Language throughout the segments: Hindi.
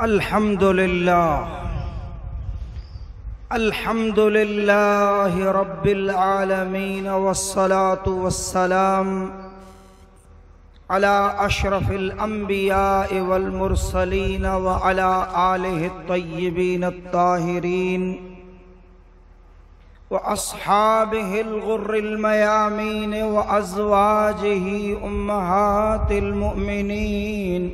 अल्हम्दुलिल्लाह रब्बिल आलमीन वस्सलातु वस्सलाम अला अशरफिल अंबिया वल मुरसलीन व अला आलिहि तय्यबीन अत्ताहिरीन व अस्हाबिहिल गुर्रिल मयामीन व अज़वाजिहि उम्महातिल मुमिनीन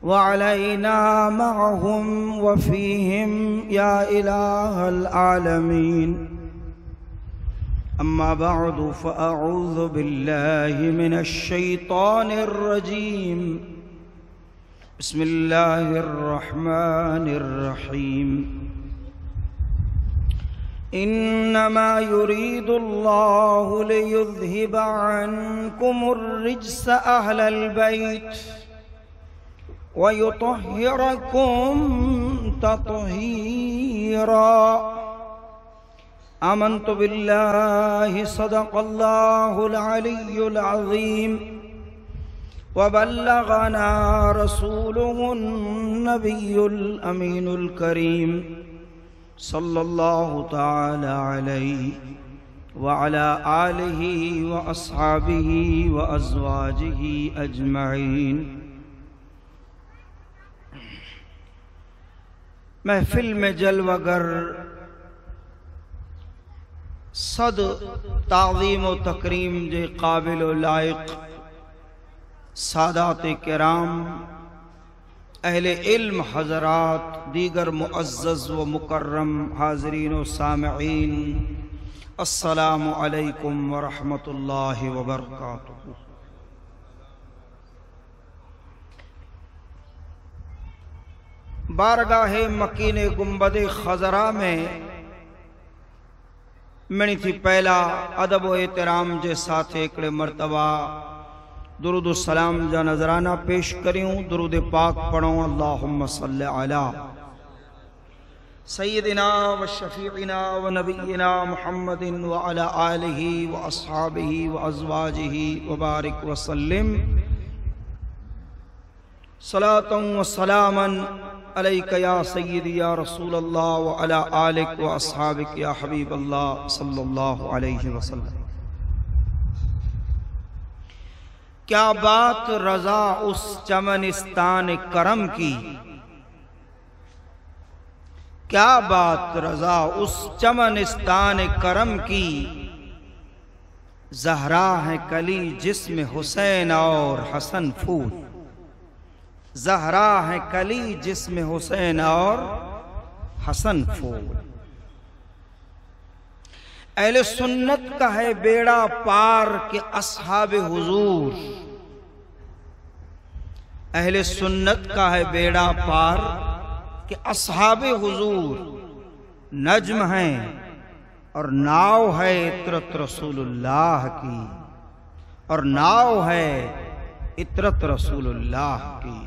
व अलैना मअहुम व फ़ीहिम या इलाहल आलमीन। अम्मा बअदु फ़अऊज़ु बिल्लाहि मिनश शैतानिर रजीम। बिस्मिल्लाहिर रहमानिर रहीम। इन्नमा युरीदुल्लाहु लियुज़हिबा अन्कुमुर रिज्स अहलल बैत वयुतहिरकुम तत्हीरा। आमन्तु बिल्लाहि सदक़ल्लाहुल अलिय्युल अज़ीम व बल्लगना रसूलुहुन नबियुल अमीनुल करीम सल्लल्लाहु तआला अलैहि व अला आलिहि व अस्हाबिहि व अज़वाजिहि अजमईन। महफिल में जलवागर सद ताज़ीम व तकरीम जे काबिल व लायक सादात किराम अहले इल्म हज़रात दीगर मुअज़्ज़ज़ व मुकर्रम हाज़रीन व सामिईन, अस्सलामु अलैकुम व रहमतुल्लाहि व बरकातुहू। बारगाहे मकीने गुंबदे खजरा में मिणी थी पहला अदब व एहतराम जे साथ हिकिड़े मरतबा दुरूद सलाम जा नजराना पेश करियूं। दुरूद पाक पढ़ूं। अल्लाहुम्मा सल्लि अला सय्यदिना व शफीइना व नबिय्यिना मुहम्मदिन व अला आलिहि व अस्हाबिहि व अज़वाजिहि व बारिक व सल्लिम सलातन व सलामन अलैका या सय्यदी या रसूल अल्लाह व अला आलिक व अस्हाबिक या हबीब अल्लाह सल्लल्लाहु अलैहि वसल्लम। क्या बात रज़ा उस चमनिस्तान करम की, क्या बात रज़ा उस चमनिस्तान करम की। ज़हरा है कली जिस्म हुसैन और हसन फूल, ज़हरा है कली जिस्म हुसैन और हसन फूल। अहले सुन्नत का है बेड़ा पार के अस्हाबे हुजूर, अहले सुन्नत का है बेड़ा पार के अस्हाबे हुजूर। नज्म है और नाव है इतरत रसूलुल्लाह की, और नाव है इतरत रसूलुल्लाह की।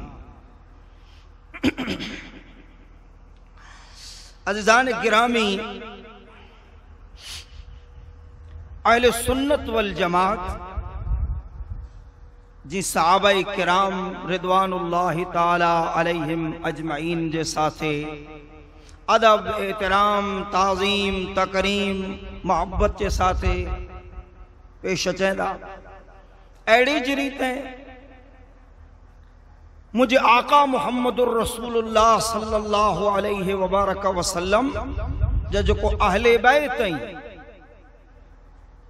अज़ीज़ान गिरामी, अहले सुन्नत वल जमात जी सहाबाए किराम रिदवानुल्लाहि ताला अलैहिम अजमईन जे साथे अदब एहतराम ताज़ीम तकरीम मोहब्बत जे साथे पेश अचेंदा। अहिड़ी ज रीते मुझे आका मुहम्मदुर रसूलुल्लाह सल्लल्लाहु अलैहि वबारक वसल्लम जो को अहले बैत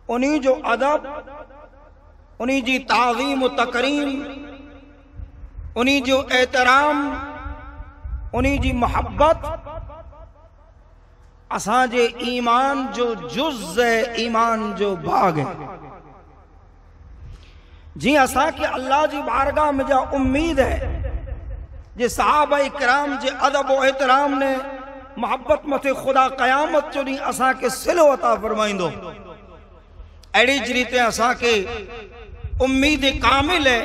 उन्हीं जो अदब, उन्हीं जी ताज़ीम व तकरीम, उन्हीं जो एहतराम, उन्हीं जी मोहब्बत असांजे ईमान जो जुज़ है, ईमान जो बाग है। जी असा के अल्लाह जी बारगाह में जा उम्मीद है जे सहाबा किराम जे अदब व एहतराम ने मोहब्बत मथे खुदा क़यामत जो ॾींहुं असा के सिलो अता फरमाइंदो। अहिड़ी ज रीते असा के उम्मीद कामिल है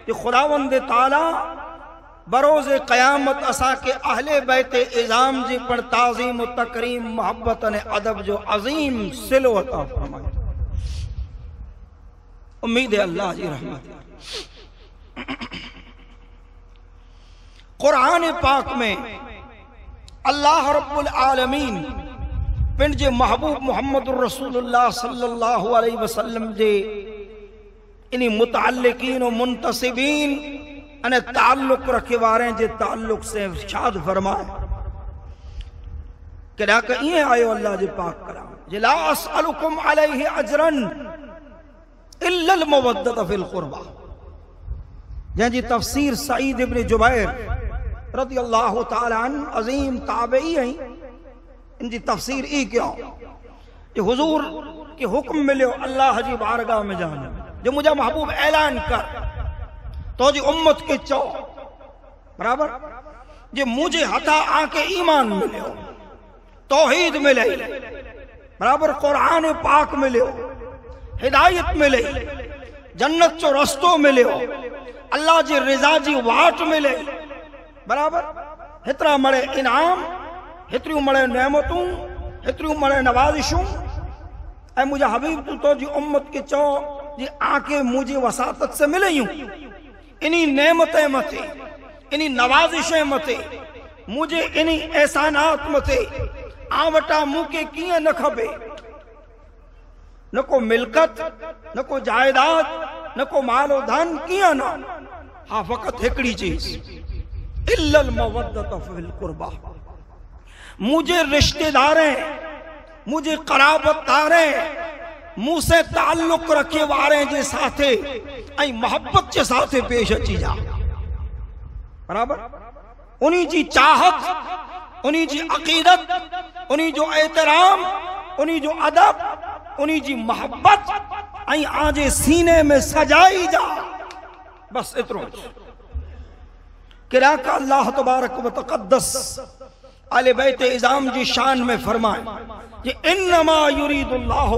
कि खुदावंद ताला बरोज़ क़यामत असा के अहले बैत इज़ाम जी पर ताज़ीम व तकरीम मोहब्बत ने अदब जो अजीम सिलो अता फरमाए। उम्मीद है अल्लाह जी रहमत। कुरान पाक में अल्लाह रब्बुल आलमीन पंहिंजे महबूब मोहम्मद रसूलुल्लाह सल्लल्लाहु अलैहि वसल्लम जे इन मुतअल्लिकीन और मुंतसिबीन अने ताल्लुक रखे वारे जे ताल्लुक से इरशाद फरमाए कि ॾाक ईअं आयो अल्लाह जे पाक कलाम जे ला असअलुकुम अलैहि अजरन इल्लल मवद्दत फिल क़ुरबा, जंहिंजी तफ़सीर सईद इब्न जुबैर रज़ियल्लाहु ताला अन्हु अज़ीम ताबई आई इनकी तफसीर ई क्यों कि हुजूर के हुक्म मिलो अल्लाह जी बारगाह में जाने जो मुझे महबूब ऐलान कर तो जी उम्मत के चो बराबर जे मुझे हथा आके ईमान मिलो, तौहीद मिले बराबर, कुरान पाक मिलो, हिदायत मिले, जन्नत चो रस्तो मिलो, अल्लाह जी रिजा जी वाट मिले बराबर, हेतरा मड़े इनाम, हेतरियूं मड़े नेमतूं, हेतरियूं मड़े नवाजिशूं। ऐं मुझे हबीब तू तो जी उम्मत के चो जी आके मुझे वसातत से मिलयूं इन्हीं नेमतें मथे, इन्हीं नवाजिशें मथे, मुझे इन्हीं एहसानात मथे आ वटा मुके किए न खबे, न को मिल्कत, न को जायदाद, न को मालो धन, किया ना, हाँ फकत हिकड़ी चीज इल्लल मवद्दत फिल क़ुरबा, मुझे रिश्तेदारें, मुझे कराबतदारें, मुझसे ताल्लुक रखे वारे जे साथे ऐं मोहब्बत जे साथे पेश अची जा बराबर, उन्हीं जी चाहत, उन्हीं जी अकीदत, उन्हीं जो एहतराम, उन्हीं जो अदब, उन्हीं जी मोहब्बत ऐं आजे सीने में सजाई जा, बस एतिरो किरा का अल्लाह तबारक व तक़द्दस आले बैत इज़ाम जी शान में फरमाए कि इन्नमा युरीदुल्लाहु,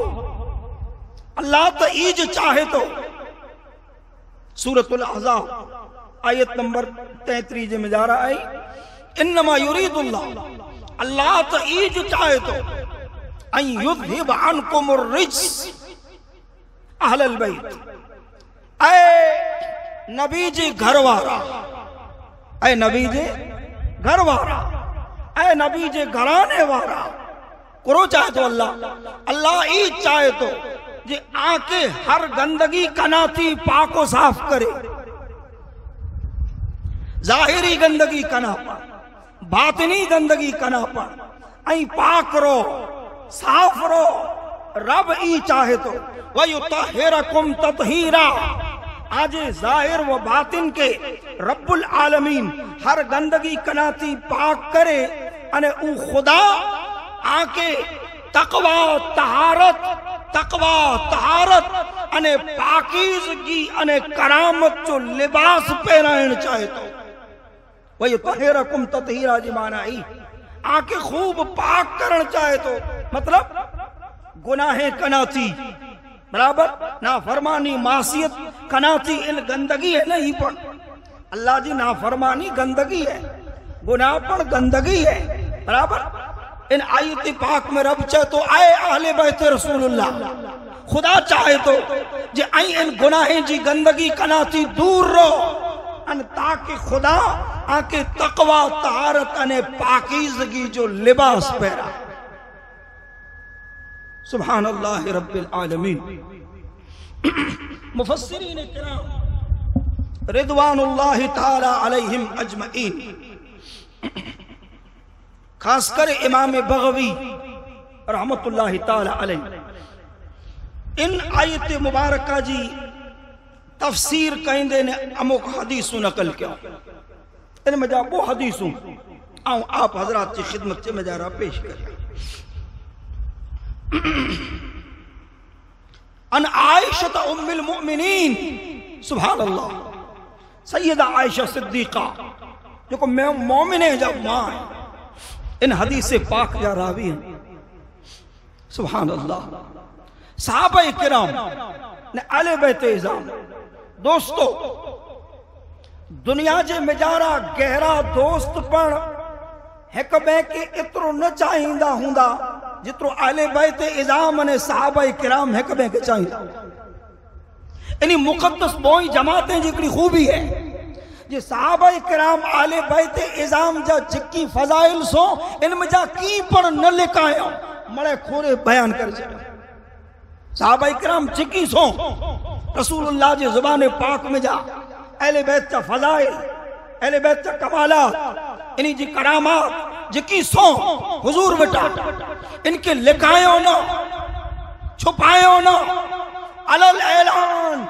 अल्लाह तो ईज चाहे तो, सूरतुल अहज़ाब आयत नंबर 33 में जा रहा है, इन्नमा युरीदुल्लाह, अल्लाह तो ईज चाहे तो अन युज़हिब अन्कुमुर रिज्स अहलल बैत, ऐ नबी जी घर वारा, ऐ नबी जे घर वारा, ऐ नबी जे घराने वारा, करो चाहे तो अल्लाह, अल्लाह ई चाहे तो जे आके हर गंदगी कनाती पाको साफ करे, जाहिरी गंदगी कनापा, बातिनी गंदगी कनापा, ऐं पाक रो, साफ रो, रब ई चाहे तो वयुतहिरकुम ततहीरा, आजे जाहिर व बातिन के रब्बुल आलमीन हर गंदगी कनाती पाक करे अने ऊ खुदा आके तकवा तहारत अने पाकीज़गी अने करामत जो लिबास पहनाइण चाहे तो वयुतहिरकुम ततहीरा जी माना ही आके खूब पाक करण चाहे तो, मतलब गुनाहे कनाती बराबर, ना फरमानी मासियत कनाती इन गंदगी है नहीं, पर अल्लाह जी ना फरमानी गंदगी है, गुनाह पर गंदगी है बराबर। इन आयत पाक में रब चाहे तो आए अहले बैत रसूलुल्लाह, खुदा चाहे तो जे आई इन गुनाहे जी गंदगी कनाती दूर रहो अन ताकि खुदा आके तकवा तहारत अने पाकीज़गी जो लिबास पहरा। सुभान अल्लाह रब्बिल आलमीन। मुफस्सिरीन किराम रिदवानुल्लाहि ताला अलैहिम अजमईन, खासकर इमाम बगवी रहमतुल्लाहि ताला अलैहि, इन आयत मुबारका जी तफसीर कहंदे ने अमुक हदीसू नकल किया, इन में जा वो हदीसू आऊं आप हजरात की खिदमत में जा रहा पेश कर। अन आयशा उम्मुल मुमिनीन, सुभान अल्लाह, सैयदा आयशा सिद्दीका जो को मोमिने जब मां इन हदीस से पाक जा रावी हैं, सुभान अल्लाह। सहाबा किराम ने आले बैत इज़ाम, दोस्तों दुनिया जे मिजारा गहरा दोस्त पण एक बे के इतरो न चाहिंदा हुंदा जितरो आले बैत इज़ाम ने सहाबा किराम एक बे के चाहिंदा। इन्हीं मुक़द्दस बोई जमातें जिकड़ी खूबी है जे सहाबा किराम आले बैत इज़ाम जा जिकी फज़ाइल सो इनमें जा की पर न लिखायो मड़े खोरे बयान कर छॾियो। सहाबा किराम जिकी सो रसूलुल्लाह जे ज़ुबान पाक में जा अहले बैत जा फज़ाइल, अहले बैत जा कमालात, इन्हीं जी करामात जिकी सो हुजूर बेटा इनके लिखायो न, छुपायो न, अलल ऐलान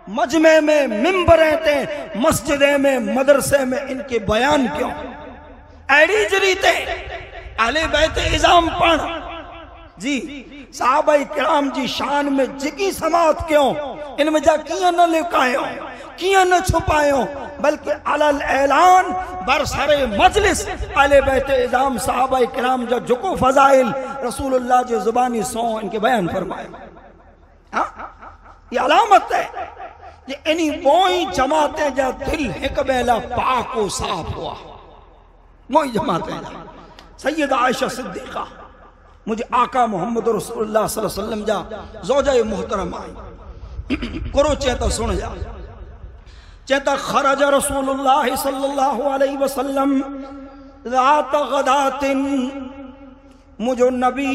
मजमे में, मिंबरें ते, मस्जिदे में, मदरसे में इनके बयान क्यों? अड़ी जरीते अहले बैत इज़ाम पढ़ जी सहाबा किराम जी शान में जिकी समात क्यों? इनमें जा किया न लिखायो, किया न छुपायो, बल्कि अलल ऐलान बरसरे मजलिस अहले बैत इज़ाम सहाबा किराम जो जुको फज़ाइल रसूलुल्लाह जी ज़ुबानी सौ इनके बयान फरमाए। हाँ ये अलामत है ये इन्हीं मोई जमातें जा दिल एक बेला पाक व साफ हुआ। मोई जमातें जा सैयदा आयशा सिद्दीक़ा मुझे आका मोहम्मद रसूलुल्लाह सल्लल्लाहु अलैहि वसल्लम जा ज़ौजा मुहतरमा करो चेता सुन जा चेता खरज रसूलुल्लाह सल्लल्लाहु अलैहि वसल्लम रात गदातिन मुझो नबी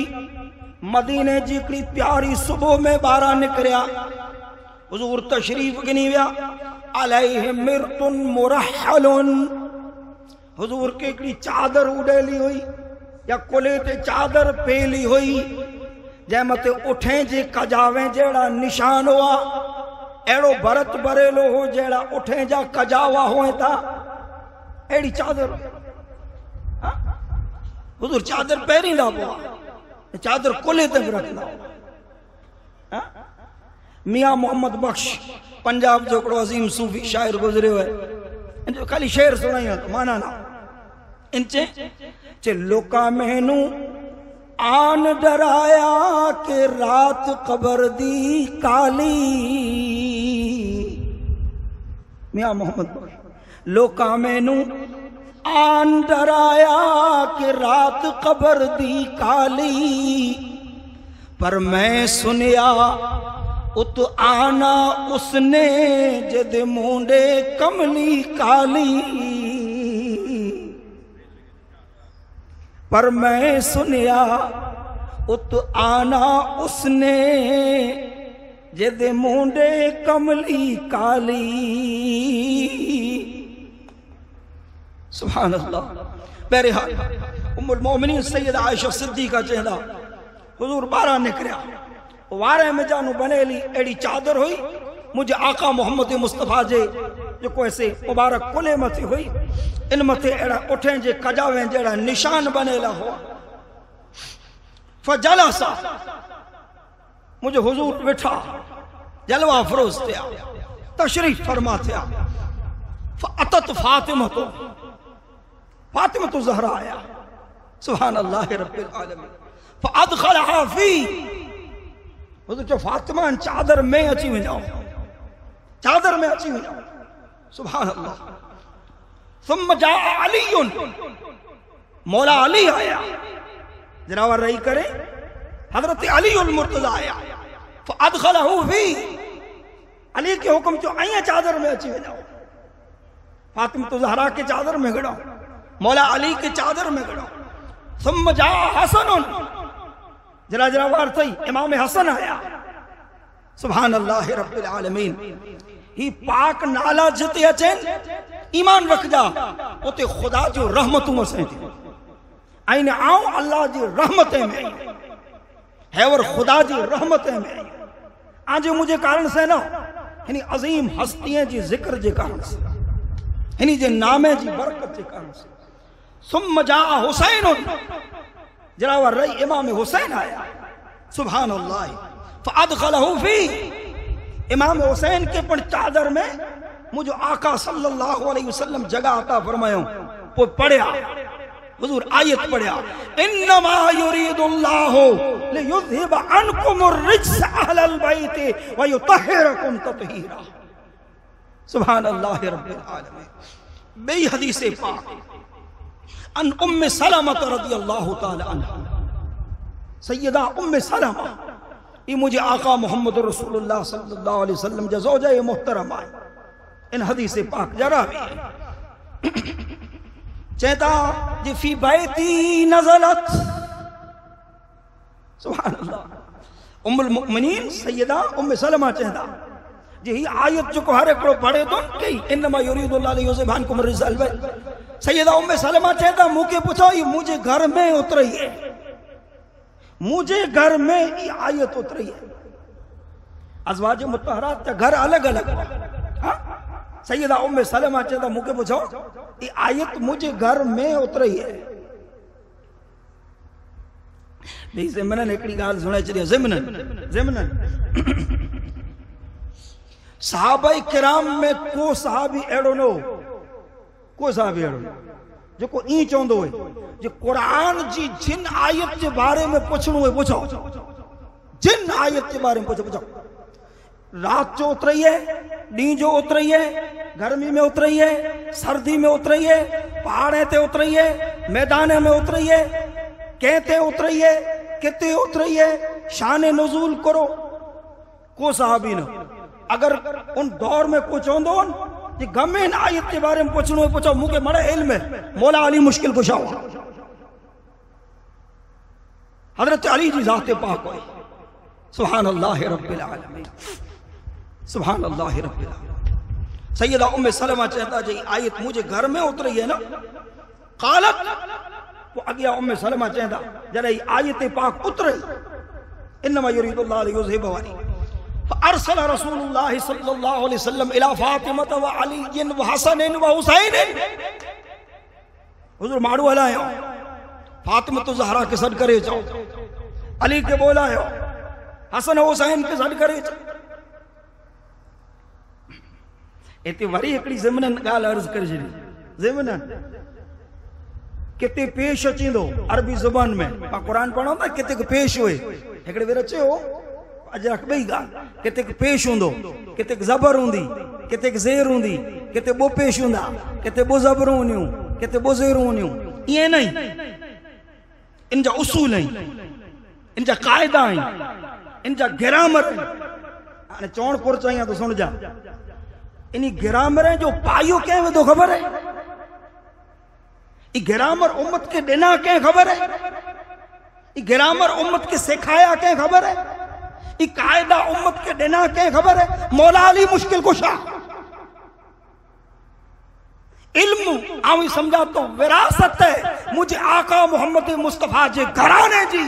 मदीने जी हिकिड़ी प्यारी सुबह में ॿाहिरां निकिरिया। हुजूर तशरीफ गिनी विया अलैहि मिर्तुन मुरहलुन हुजूर के हिकिड़ी चादर उड़ेली हुई या कुले ते चादर पेली हुई जै मथे उठे जे कजावे जहिड़ा निशान हुआ अहिड़ो भरत भरेलो हो जहिड़ा उठे जा कजावा हुए था अहिड़ी चादर हुजूर चादर पहिरींदा पोइ चादर कुले ते भी रखंदा। मियां मोहम्मद बख्श पंजाब जो हिकिड़ो अज़ीम सूफ़ी शाइर गुज़रियो है जो खाली शेर सुनाई तो माना ना इन चे लोका मैनू आन डराया के रात कबर दी काली। मियां मोहम्मद बख्श लोका मैनू आन डराया कि रात कबर दी काली पर मैं सुनिया उत आना उसने जद मुंडे कमली काली पर मैं सुनिया उत आना उसने जद मुंडे कमली काली। सुभान अल्लाह। बहरहाल उम्मुल मोमिनीन सैयदा आयशा सिद्दीक़ा चेंदा हुजूर ॿाहिरां निकिरिया वारे में जानू बनेली अहिड़ी चादर हुई मुझे आका मोहम्मद मुस्तफ़ा जे जेको ऐसे मुबारक कुले मथे हुई इन मथे अहिड़ा उठे जे कजावे जहिड़ा निशान बनेला हुआ। फजलसा मुझे हुजूर वेठा जलवा फरोज़ थिया तशरीफ फरमा थिया। फअतत फातिमा ज़हरा आया सुभान अल्लाह रब्बिल आलमीन फअदखलहा फी हुजूर जो फातिमा चादर में अची वञो चादर में अची वञो सुभान अल्लाह। सुम्मा जा अलीयुन मौला अली आया जनावर रही करे हजरत अलीउल मुर्तज़ा आया फअदखलहु फी अली के हुक्म जो आया चादर में अची वञो फातिमा ज़हरा के चादर में गड़ो मौला अली के चादर में गड़ो। सुम्मा जा हसनुन जरा जरा वार थई इमाम हसन आया सुभान अल्लाह रब्बिल आलमीन। ही पाक नाला जिते अचन ईमान रख जा उते खुदा जो रहमतूं असें थी आइन आऊं अल्लाह जी रहमतें में हैवर खुदा जी रहमतें में आज मुझे कारण से ना हिनी अजीम हस्तियां जी जिक्र जे कारण से हिनी जे नामे जी बरकत जे कारण से। सुम्मा जा हुसैन जरावर रही इमाम हुसैन आया सुभान अल्लाह फअदखलहु फी इमाम हुसैन के पण चादर में मुझे आका सल्लल्लाहु अलैहि वसल्लम जगह अता फरमायो वो पढ़या हुजूर आयत पढ़या इन्नमा युरीदुल्लाहु लियुज़हिब अन्कुमुर रिज्स अहलल बैत व युतहिरकुम तत्हीरा। सुभान अल्लाह रब्बिल आलमीन। बे हदीस पाक अन उम्मे सलमा रज़ियल्लाहु ताला अन्हा सैयदा उम्मे सलमा ये मुझे आका मोहम्मद रसूलुल्लाह सल्लल्लाहु अलैहि वसल्लम जा ज़ौजा मुहतरमा इन हदीस पाक जरा भी चेता जी फी बैती नज़लत सुभान अल्लाह उम्मुल मुमिनीन सैयदा उम्मे सलमा चेता जी ही आयत जो को हर एकड़ो पढ़े तो कई इन्नमा युरीदुल्लाहु लियुज़हिबा अन्कुम रिज्सल बैत सैयदा उम्मे सलमा चेता मुझे पूछो ये मुझे घर में उतरी है, मुझे घर में ये आयत उतरी है। अज़वाज मुतहरात का घर अलग अलग हाँ सैयदा उम्मे सलमा चेता मुझे पूछो ये आयत मुझे घर में उतरी है। नहीं ज़िमनन हिकिड़ी ॻाल्हि सुणाए छॾियो ज़िमनन सहाबाई किराम में को सहाबी अहिड़ो न हो, को सहाबी अहिड़ो जेको ईअं चवंदो हुए जो क़ुरान जी जिन आयत जे बारे में पुछणो है पुछो, जिन आयत के बारे में पुछो। रात जो उतरी है, डी जो उतरी है, गर्मी में उतरी है, सर्दी में उतरी है, पहाड़े ते उतरी है, मैदान में उतरी है, कहते उतरी है, किते उतरी है, शान नुज़ूल करो। को सहाबी न अगर उन दौर में कुछ होंदो कि गमे इन आयत के बारे में पूछनो है पूछो मुझे बड़ा इल्म है। मौला अली मुश्किल कुशा हुआ हजरत अली जी ज़ात पाक हुई सुभान अल्लाह रब्बिल आलमीन सुभान अल्लाह रब्बिल आलमीन। सैयदा उम्मे सलमा चहता जी आयत मुझे घर में उतरी है ना कालत वो अगिया उम्मे सलमा चहता जरा आयत पाक उतरी इन्नमा युरीदुल्लाहु लियुज़हिबा फअरसल रसूलुल्लाह सल्लल्लाहु अलैहि वसल्लम इला फातिमा व अली व हसन व हुसैन हुजूर माड़ू हलायो फातिमा तो ज़हरा के सद करे जाओ अली के बोलायो हसन हुसैन के सद करे जाओ। इते वरी एकड़ी ज़िमनन गाल अर्ज कर छडी ज़िमनन किते पेश अचींदो अरबी ज़ुबान में पा कुरान पढ़ो था किते पेश हुए एकड़े वेर अचे हो अजरक बई गाल किते पेश हुंदो किते ज़बर हुंदी किते ज़ेर हुंदी किते बो पेश हुंदा किते बो ज़बर हुंदियूं किते बो ज़ेर हुंदियूं ये नहीं इन जा उसूल हैं इन जा कायदा हैं इन जा ग्रामर हाने चौण पुर चाहिए तो सुन जा इन ग्रामर जो पायो के वेदो खबर है ये ग्रामर उम्मत के देना के खबर है ये ग्रामर उम्मत के सिखाया के खबर है ये कायदा उम्मत के देना के खबर है। मौला अली मुश्किल कुशा इल्म आवी समझा तो विरासत है मुझे आका मोहम्मद मुस्तफा जे घराने जी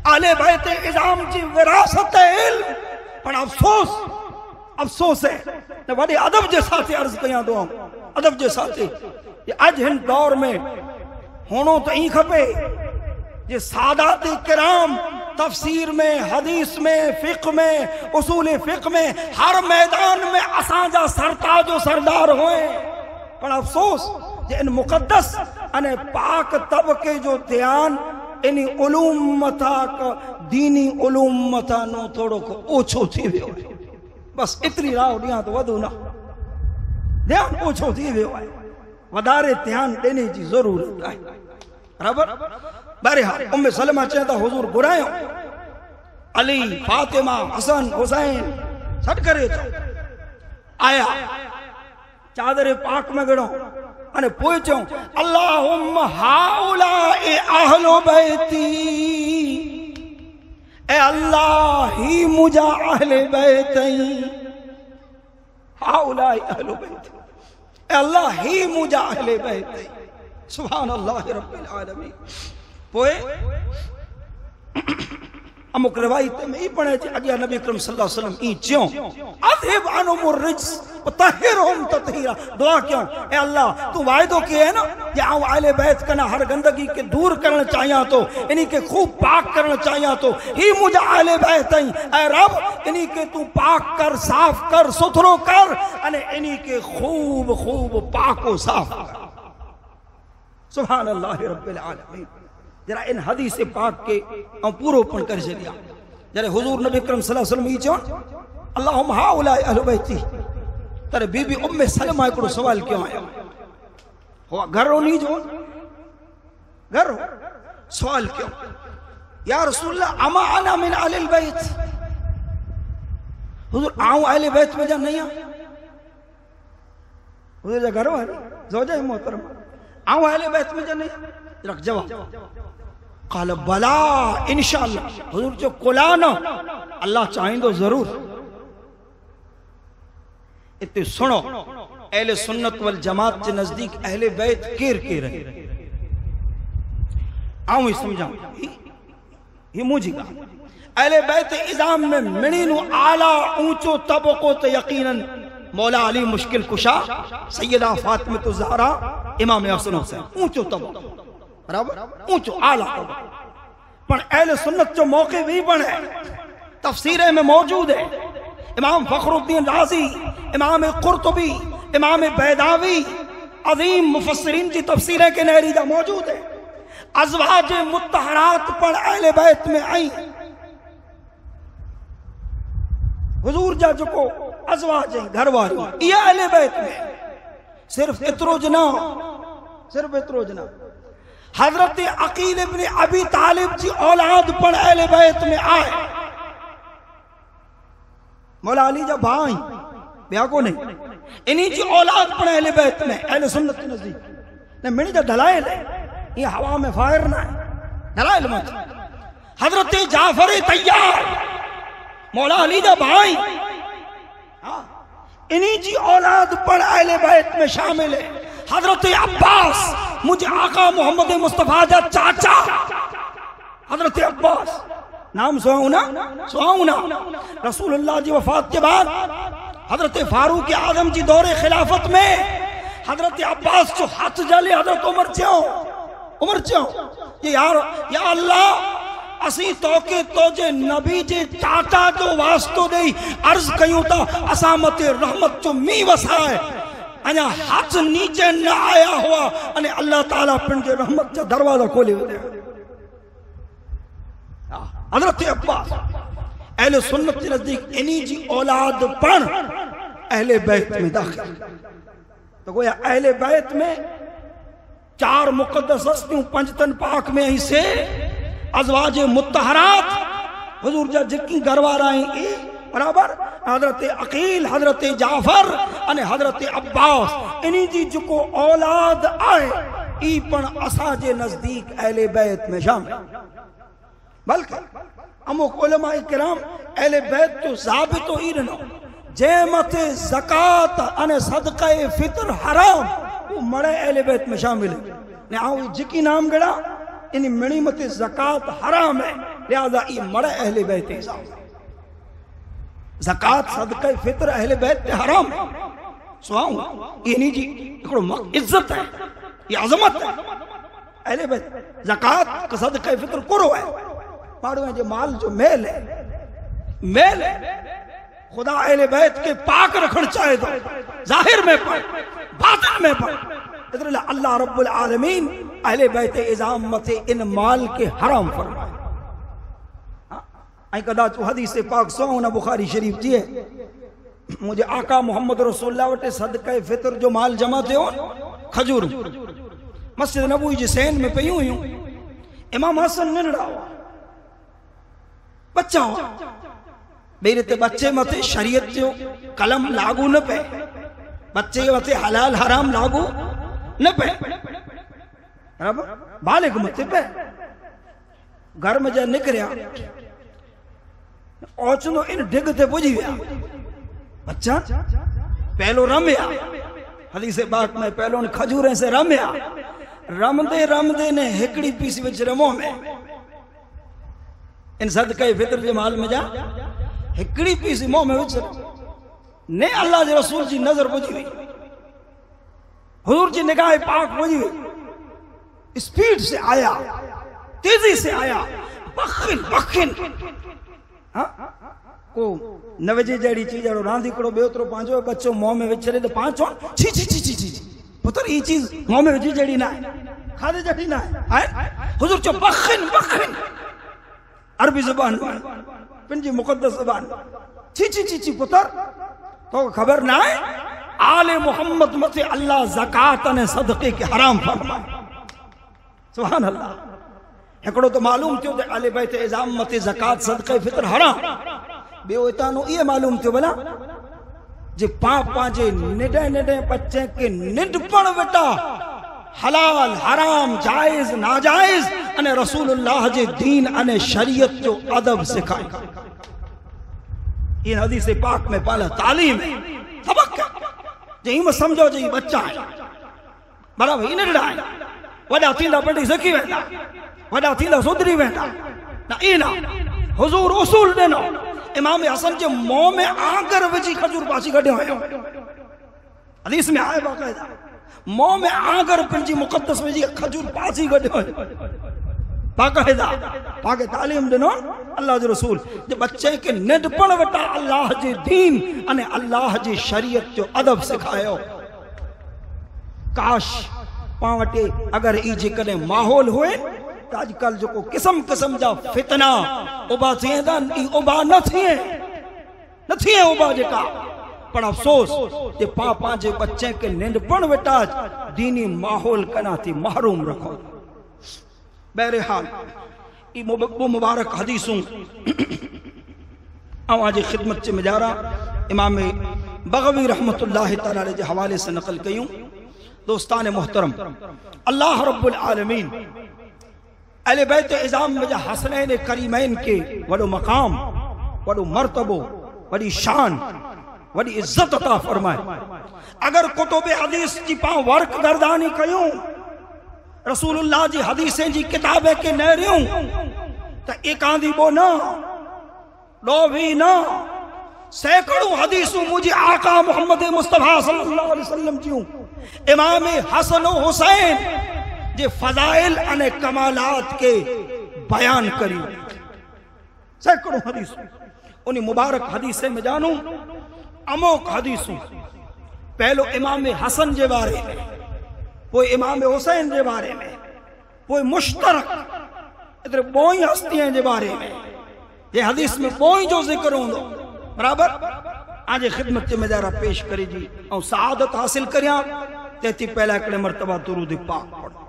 आले बैत इज़ाम जी विरासत है इल्म पर अफसोस है न वडे अदब जे साथ अर्ज कया दो अदब जे साथ ये अज हिन दौर में होनो तो ई खपे जे सादात किराम तफसीर में हदीस में फिक़्ह में उसूल फिक़्ह में हर मैदान में असांजा सरताज और सरदार हुए पर अफसोस जे इन मुक़द्दस अने पाक तबके जो ध्यान इन उलूम मथा दीनी उलूम मथा नो थोड़ो को ओछो थी वियो बस इतनी राह दिया तो वधू ना ध्यान ओछो थी वियो है वधारे ध्यान देने की जरूरत है बराबर। बहरहाल उम्मे सलमा चहता हुजूर घुरायो अली फातिमा हसन हुसैन सट करे आया चादर पाक में गड़ो अने पूछो अल्लाहुम्मा हाउलाए अहलो बैती ए अल्लाह ही मुझा अहले बैतई हाउलाए अहलो बैती ए अल्लाह ही मुझा अहले बैतई सुभान अल्लाह रब्बिल आलमीन। पोए अमुक रिवायत में ई पढ़े अगिया नबी अकरम सल्लल्लाहु अलैहि वसल्लम ई च्यों अज़हिब अनुमुर रिज्स व तहिरहुम ततहीरा दुआ क्यों ए अल्लाह तू वायदो किए है ना कि आऊं अहले बैत कना हर गंदगी के दूर करना चाहिया तो इन्हीं के खूब पाक करना चाहिया तो ही मुझे अहले बैत आई ए रब इन्हीं के तू पाक कर साफ कर सुथरो कर अने इन्हीं के खूब खूब पाको साफ कर सुभान अल्लाह रब्बिल आलमीन। जरा इन हदीस पाक के पूरोपन कर छॾिया जरा हुजूर नबी अकरम सल्लल्लाहु अलैहि वसल्लम ई चवण अल्लाहुम्मा हाउलाए अहलु बैती तरे बीबी उम्मे सलमा हिकिड़ो सवाल क्यों आयो हो घर उन्हीं जो घर सवाल क्यों या रसूलल्लाह अमा अना मिन अहलिल बैत हुजूर आऊं अहले बैत में जा नहीं हुजूर जा घर वारी ज़ौजा मोहतरम आऊं अहले बैत में जने रख जवाब क़ाल बला इंशाअल्लाह हुजूर जो कुलाना अल्लाह चाहींदो जरूर। इते सुनो अहले सुन्नत वल जमात के नजदीक अहले बैत केर केर है आऊं समझाऊं ये मुझी गा अहले बैत इज़ाम में मिणीनु आला ऊंचो तबको तो यकीनन मौला अली मुश्किल कुशा सैयदा फातिमा ज़हरा इमाम हसन हुसैन ऊंचो तबको बराबर ऊंचो आला तबको पर अहले सुन्नत जो मौके भी बने तफसीरे में मौजूद है। इमाम फखरुद्दीन राजी इमाम कुर्तुबी इमाम बैदावी अजीम मुफस्सिरीन की तफसीरें के नहरीदा मौजूद है। अज़वाज मुत्तहरात पर अहले बैत में आई हुजूर जा जो अज़वाज घरवारी ये अहले बैत में सिर्फ इतरो जना हजरत अकील इब्न अबी तालिब जी औलाद पर अहले बैत में आए मौला अली जा भाई ब्याह को नहीं इन्हीं जी औलाद पर अहले बैत में अहले सुन्नत के नजदीक ने मिनी जा दलाइल है ये हवा में फायर ना है दलाइल मत हजरत जाफर तैयार मौला अली जा भाई इन्हीं जी औलाद पर अहले बैत में शामिल है। हजरत अब्बास मुझे आका मोहम्मद मुस्तफा जा चाचा हजरत अब्बास नाम सुहाउना रसूलुल्लाह जी वफात के बाद हजरत फारूक आजम जी दौरे खिलाफत में हजरत अब्बास जो हाथ जाले हजरत उमर चो ये यार या अल्लाह असी तोके तोजे नबी जे चाचा जो वास्तो दे अर्ज कयूं ता असामत रहमत जो मी वसाए अना हाथ नीचे न आया हुआ अने अल्लाह ताला पिन जे रहमत जा दरवाजा खोले हजरत अब्बास अहले सुन्नत के नजदीक इन्हीं जी औलाद पर अहले बैत में दाखिल तो गोया अहले बैत में चार मुकद्दस हस्तियों पंजतन पाक में ही से अज़वाज मुत्तहरात हुजूर जा जिकी घरवारा है बराबर हजरत अकील हजरत जाफर अने हजरत अब्बास इन्हीं जी जो औलाद आए ई पण असा जे नजदीक अहले बैत में शामिल बल्कि अमुक उलमाए किराम अहले बैत तो साबित हो ही रहना जे मथे ज़कात अने सदका फितर हराम वो मरे अहले बैत में शामिल है ने आओ जिकी नाम गड़ा इन मिणी मथे ज़कात हराम है लिहाजा ये मरे अहले बैत ज़कात सदका फितर अहले बैत हराम है सुहाऊ इन्हीं जी इज्जत है ये अजमत है अहले बैत ज़कात का सदका फितर कुरो है मारो जो माल जो मेल है खुदा अहले बैत के पाक रखना चाहे तो जाहिर में पढ़ बातिन में पढ़ अल्लाह रब्बुल आलमीन अहले बैत इज़ाम मथे इन माल के हराम फरमाए आई कदाच हदीस पाक सोना बुखारी शरीफ जी है मुझे आका मोहम्मद रसूलुल्लाह वटे सदका फितर जो माल जमा थे खजूर मस्जिद नबवी जी सैन में पई हुई इमाम हसन नंढड़ा बच्चा हो मेरे ते बच्चे मथे शरीयत जो कलम लागू न पे बच्चे मथे हलाल हराम लागू न पे बराबर बालिग मथे पे घर में जा निकरिया ओचनो इन डिग ते पुजी गया बच्चा पहलो रमया हदीस बात में पहलो खजूरें से रमया रमदे ने हिकड़ी पीस विच रमो में इन सदका फितर जे माल में जा हिकड़ी पीस मुंह में विच ने अल्लाह के रसूल जी नजर पुजी हुई हुजूर जी निगाह पाक पुजी हुई स्पीड से आया तेजी से आया बखिन को नवेजे जड़ी चीज रांदीकड़ो बेतरो पांचो बच्चो मुंह में विचरे तो पांचो छी छी छी छी छी पुत्र ये चीज मुंह में विची जड़ी ना है खादे जड़ी ना है हुजूर जो बखिन अरबी जुबान पिंजी मुकद्दस जुबान छी छी छी छी पुत्र तो खबर ना है आले मोहम्मद मथे अल्लाह ज़कात ने सदके के हराम फरमाए सुभान अल्लाह एकड़ो तो मालूम थियो ते आले बैत इज़ाम मथे ज़कात सदका फितर हराम बेओ इतानो ये मालूम थियो भला जे पापा जे निडे निडे बच्चे के निडपण वेटा हलाल हराम जायज नाजायज अने रसूलुल्लाह जे दीन अने शरीयत जो अदब सिखाए। इन हदीस पाक में पहला तालीम है, सबक है। जे में समझो जे बच्चा है बराबर इन निडा है, वडा थींदा पढ़ी सकी वेंदा, वडा थींदा सुधरी वेंदा ना। इना हुजूर उसूल देनो। इमाम हसन जे मुंह में आगर विझी खजूर पासी कढियो है, हदीस में आए बाकायदा मुंह में आगर पंहिंजी मुक़द्दस विझी खजूर पासी कढियो है बाकायदा। पाके तालीम दिनो अल्लाह जो रसूल जे बच्चे के निडपण वटा अल्लाह जे दीन अने अल्लाह जी शरीयत जो अदब सिखायो। काश पां वटे अगर ई जे कने माहौल होए तो आजकल जो किस्म किस्म जा फितना उबा थिए था, ई उबा न थिए उबा जेका। पर अफसोस जे पापा जे बच्चे के निंडपण वेटा दीनी माहौल कना थी महरूम रखो। बहरहाल ई मुबारक हदीसूं आवाज खिदमत च मिजारा इमाम बगवी रहमतुल्लाह तआला जे हवाले से नकल कयूं। दोस्तान मोहतरम, अल्लाह रब्बुल आलमीन अहले बैत इज़ाम में हसनैन करीमैन के वडो मकाम, वडो मर्तबो, वडी शान, वडी इज्जत अता फरमाए। अगर कुतुब हदीस जी पा वर्क गर्दानी कयूं, रसूलुल्लाह जी हदीसें जी किताबे के नहरियूं त एकांदी बो ना दो भी ना सैकड़ों हदीसों मुझे आका मोहम्मद मुस्तफा सल्लल्लाहु अलैहि वसल्लम जी इमाम हसन हुसैन जे फजाइल अने कमालात के बयान करी। सैकड़ों हदीसों उन मुबारक हदीसे में जानू अमोक हदीसों। पहलो इमाम हसन के बारे में, वो इमाम हुसैन के बारे में, वो मुश्तरक इतने बोई हस्तियां के बारे में। ये हदीस में बोई जो जिक्र होंदो बराबर आज खिदमत में जरा पेश करी जी और सआदत हासिल करिया। तेती पहला कड़े मर्तबा दुरूद पाक पढ़ो।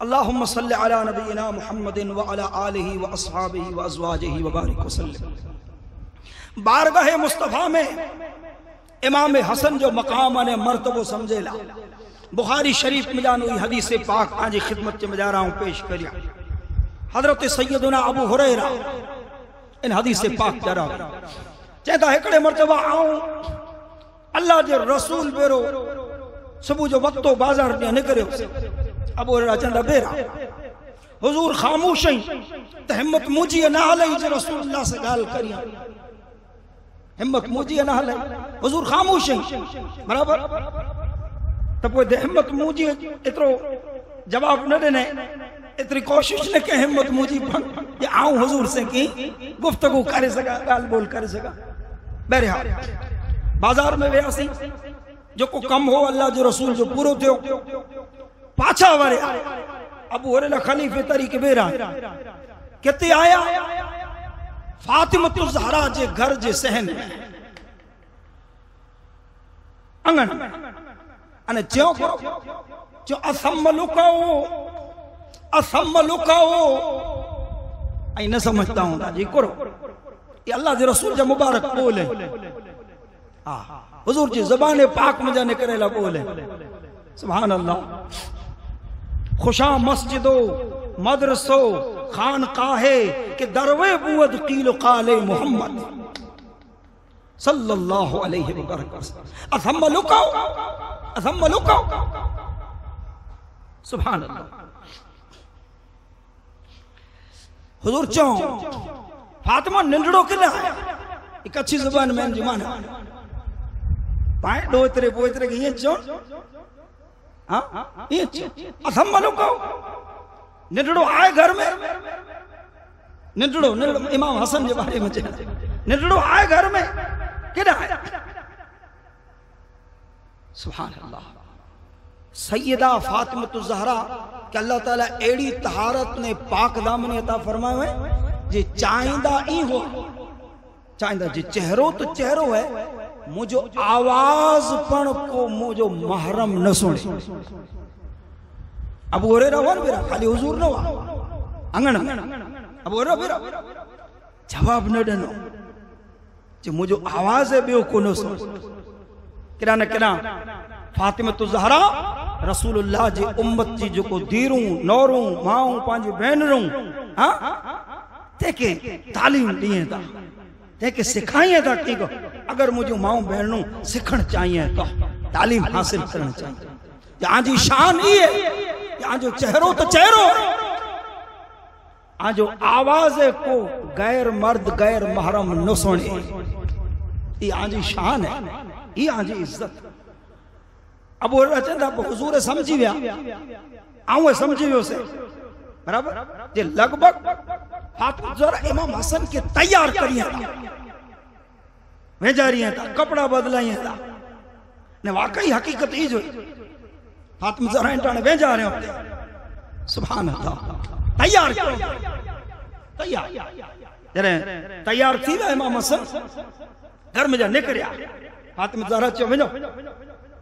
अल्लाहुम्मा सल्लि अला नबीना मुहम्मदिन व अला आलिहि व अस्हाबिहि व अज़वाजिहि व बारिक वसल्लम। बारगाह मुस्तफा में इमाम हसन जो मकाम अने मर्तबो समझेला बुखारी शरीफ में जानू हदीस पाक आज खिदमत में जा रहा हूं पेश करिया। हजरत सैयदना अबू हुरैरा इन हदीस पाक जरा चेता एकड़े मर्तबा आऊं अल्लाह जे रसूल बेरो सुबह जो वक्तो बाजार में निकरियो। अबू हुरैरा चंदा बेरा हुजूर खामोश त हिम्मत मुझी ना हलई जे रसूलुल्लाह से गाल करिया। हिम्मत मुझी ना हलई हुजूर खामोश बराबर तब वो हिम्मत मुझी इतरो जवाब न देने इतनी कोशिश न के हिम्मत मुझी ये आऊं हुजूर से की गुफ्तगू करे सका गाल बोल करे सका। बहरहाल बाजार में वेसी जो को कम हो अल्लाह जो रसूल जो पूरो थियो पाछा वरे अबू हुरैरा खलीफे तरीके बेरा किते आया फातिमतु ज़हरा जे घर जे सहन में अंगन में अने ज्यों करो जो असम लुकाओ आई न समझता हूं जी करो ये अल्लाह के रसूल जो मुबारक बोले हुजूर जी ज़बान पाक में जाने करेला बोले सुभान अल्लाह। खुशा मस्जिदो मदरसो खान काहे के दरवे बुअद कीलो काले मोहम्मद सल्लल्लाहु अलैहि वसल्लम। असम लुकाओ सुभान अल्लाह। हुजूर चो फातिमा निंडड़ो किला एक अच्छी जुबान में जी माना पाए दो इतरे वो इतरे ये चो हाँ ये असम लुकाओ निंडड़ो आए घर में निंडड़ो इमाम हसन के बारे में निंडड़ो आए घर में किधर आया सुभान अल्लाह। सैयदा फातिमतु ज़हरा के अल्लाह ताला एड़ी तहारत ने पाक दामन अता फरमायो है जे चाइंदा ई हो चाइंदा जे चेहरो तो चेहरो है मुझो आवाज पण को मुझो महरम न सुने। अबू हुरैरा वन बेरा खाली हुजूर न वा अंगण अबू हुरैरा बेरा जवाब न ॾिनो जे मुझो आवाज बियो कोन सुन। किरा न किरा फातिमा ज़हरा रसूलुल्लाह जी उम्मत जी जो धीरूं नौरूं माऊं पांजी भेनरूं हां तेके तालीम दिए था तेके सिखाइए था कि अगर मुझे माऊं भेनरूं सिखण चाहिए तो तालीम हासिल करना चाहिए। यहाँ जी शान ये यहाँ जो चेहरो तो चेहरो यहाँ जो आवाज को गैर मर्द गैर महरम न सुने ये यहाँ जी शान है ये यहाँ जी इज्जत। अब वो चंदा हुजूर समझी विया आऊं समझी वियो से बराबर जे लगभग फातिमा ज़हरा इमाम हसन के तैयार करिए भेजा रही था कपड़ा बदलाइए था ने वाकई हकीकत ही जो फातिमा ज़हरा इंटाने भेजा रहे होते सुभान अल्लाह तैयार तैयार जरे तैयार थी विया इमाम हसन घर में जा निकरिया फातिमा ज़हरा चयो वञो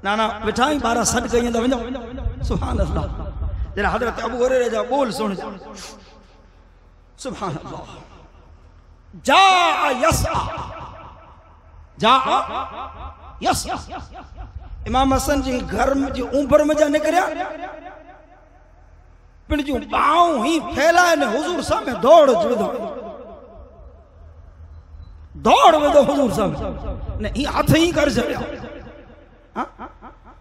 नाना बिठाई 12 सद कई तो वञो सुभान अल्लाह जरा हजरत अबू हुरैरा जा बोल सुन जा सुभान अल्लाह जा यसा इमाम हसन जी घर में जी उम्र में जा निकरिया पिण जो बाहों ही फैलाए ने हुजूर सामने दौड़ विधो हुजूर सामने ने हाथ ही कर छड़िया।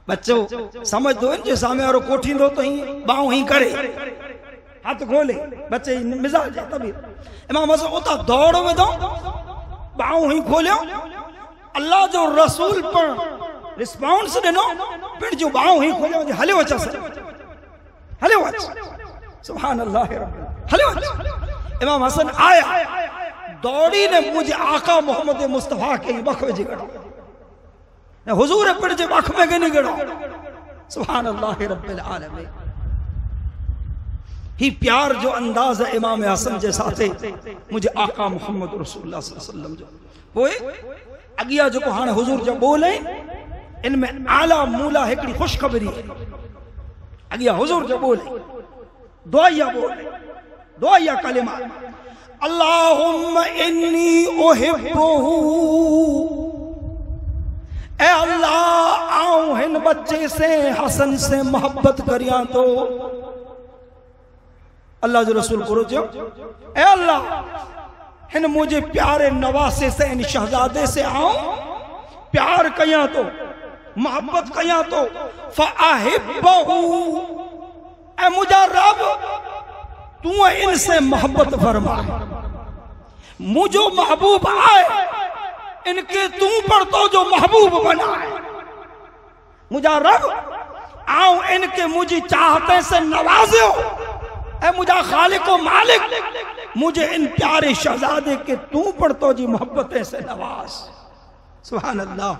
बच्चो समझ दो जे सामने वारो कोठींदो तो ही बाहों ही करे हाथ खोले बच्चे मिजाज तभी इमाम हसन उता दौड़ विधो बाहों ही खोलियो अल्लाह जो रसूल पर रिस्पॉन्स दिनो पिण जो बाहों ही खोलियो हलियो अच सुभान अल्लाह हलियो अच। इमाम हसन आया दौड़ी ने मुझे आका मोहम्मद मुस्तफा के बख विझी गड़ो हुजूर पिण जे बख में के निगड़ो सुभान अल्लाह रब्बिल आलमीन। ही प्यार जो अंदाज है इमाम हसन जे साथे मुझे आका मोहम्मद रसूलुल्लाह सल्लल्लाहु अलैहि वसल्लम वो अगिया जो हाने हुजूर जो बोले इनमें आला मूला एकड़ी खुशखबरी है। अगिया हुजूर जो बोले दुआया कलिमा अल्लाहुम्मा इन्नी उहिब्बुहु ए अल्लाह आऊं हिन बच्चे से हसन से मोहब्बत करिया तो अल्लाह जो रसूल करो जो ए अल्लाह हिन मुझे प्यारे नवासे से इन शहजादे से आऊं प्यार कया तो मोहब्बत कया तो फ़अहिब्बहु ए मुझा रब तू इनसे मोहब्बत फरमा मुझो महबूब आए इनके तू पर तो जो महबूब बना है मुझा रब आऊं इनके मुझे चाहते से नवाजो ए मुझा खालिक व मालिक मुझे इन प्यारे शहजादे के तू पर तो जी मोहब्बतें से नवाज सुभान अल्लाह।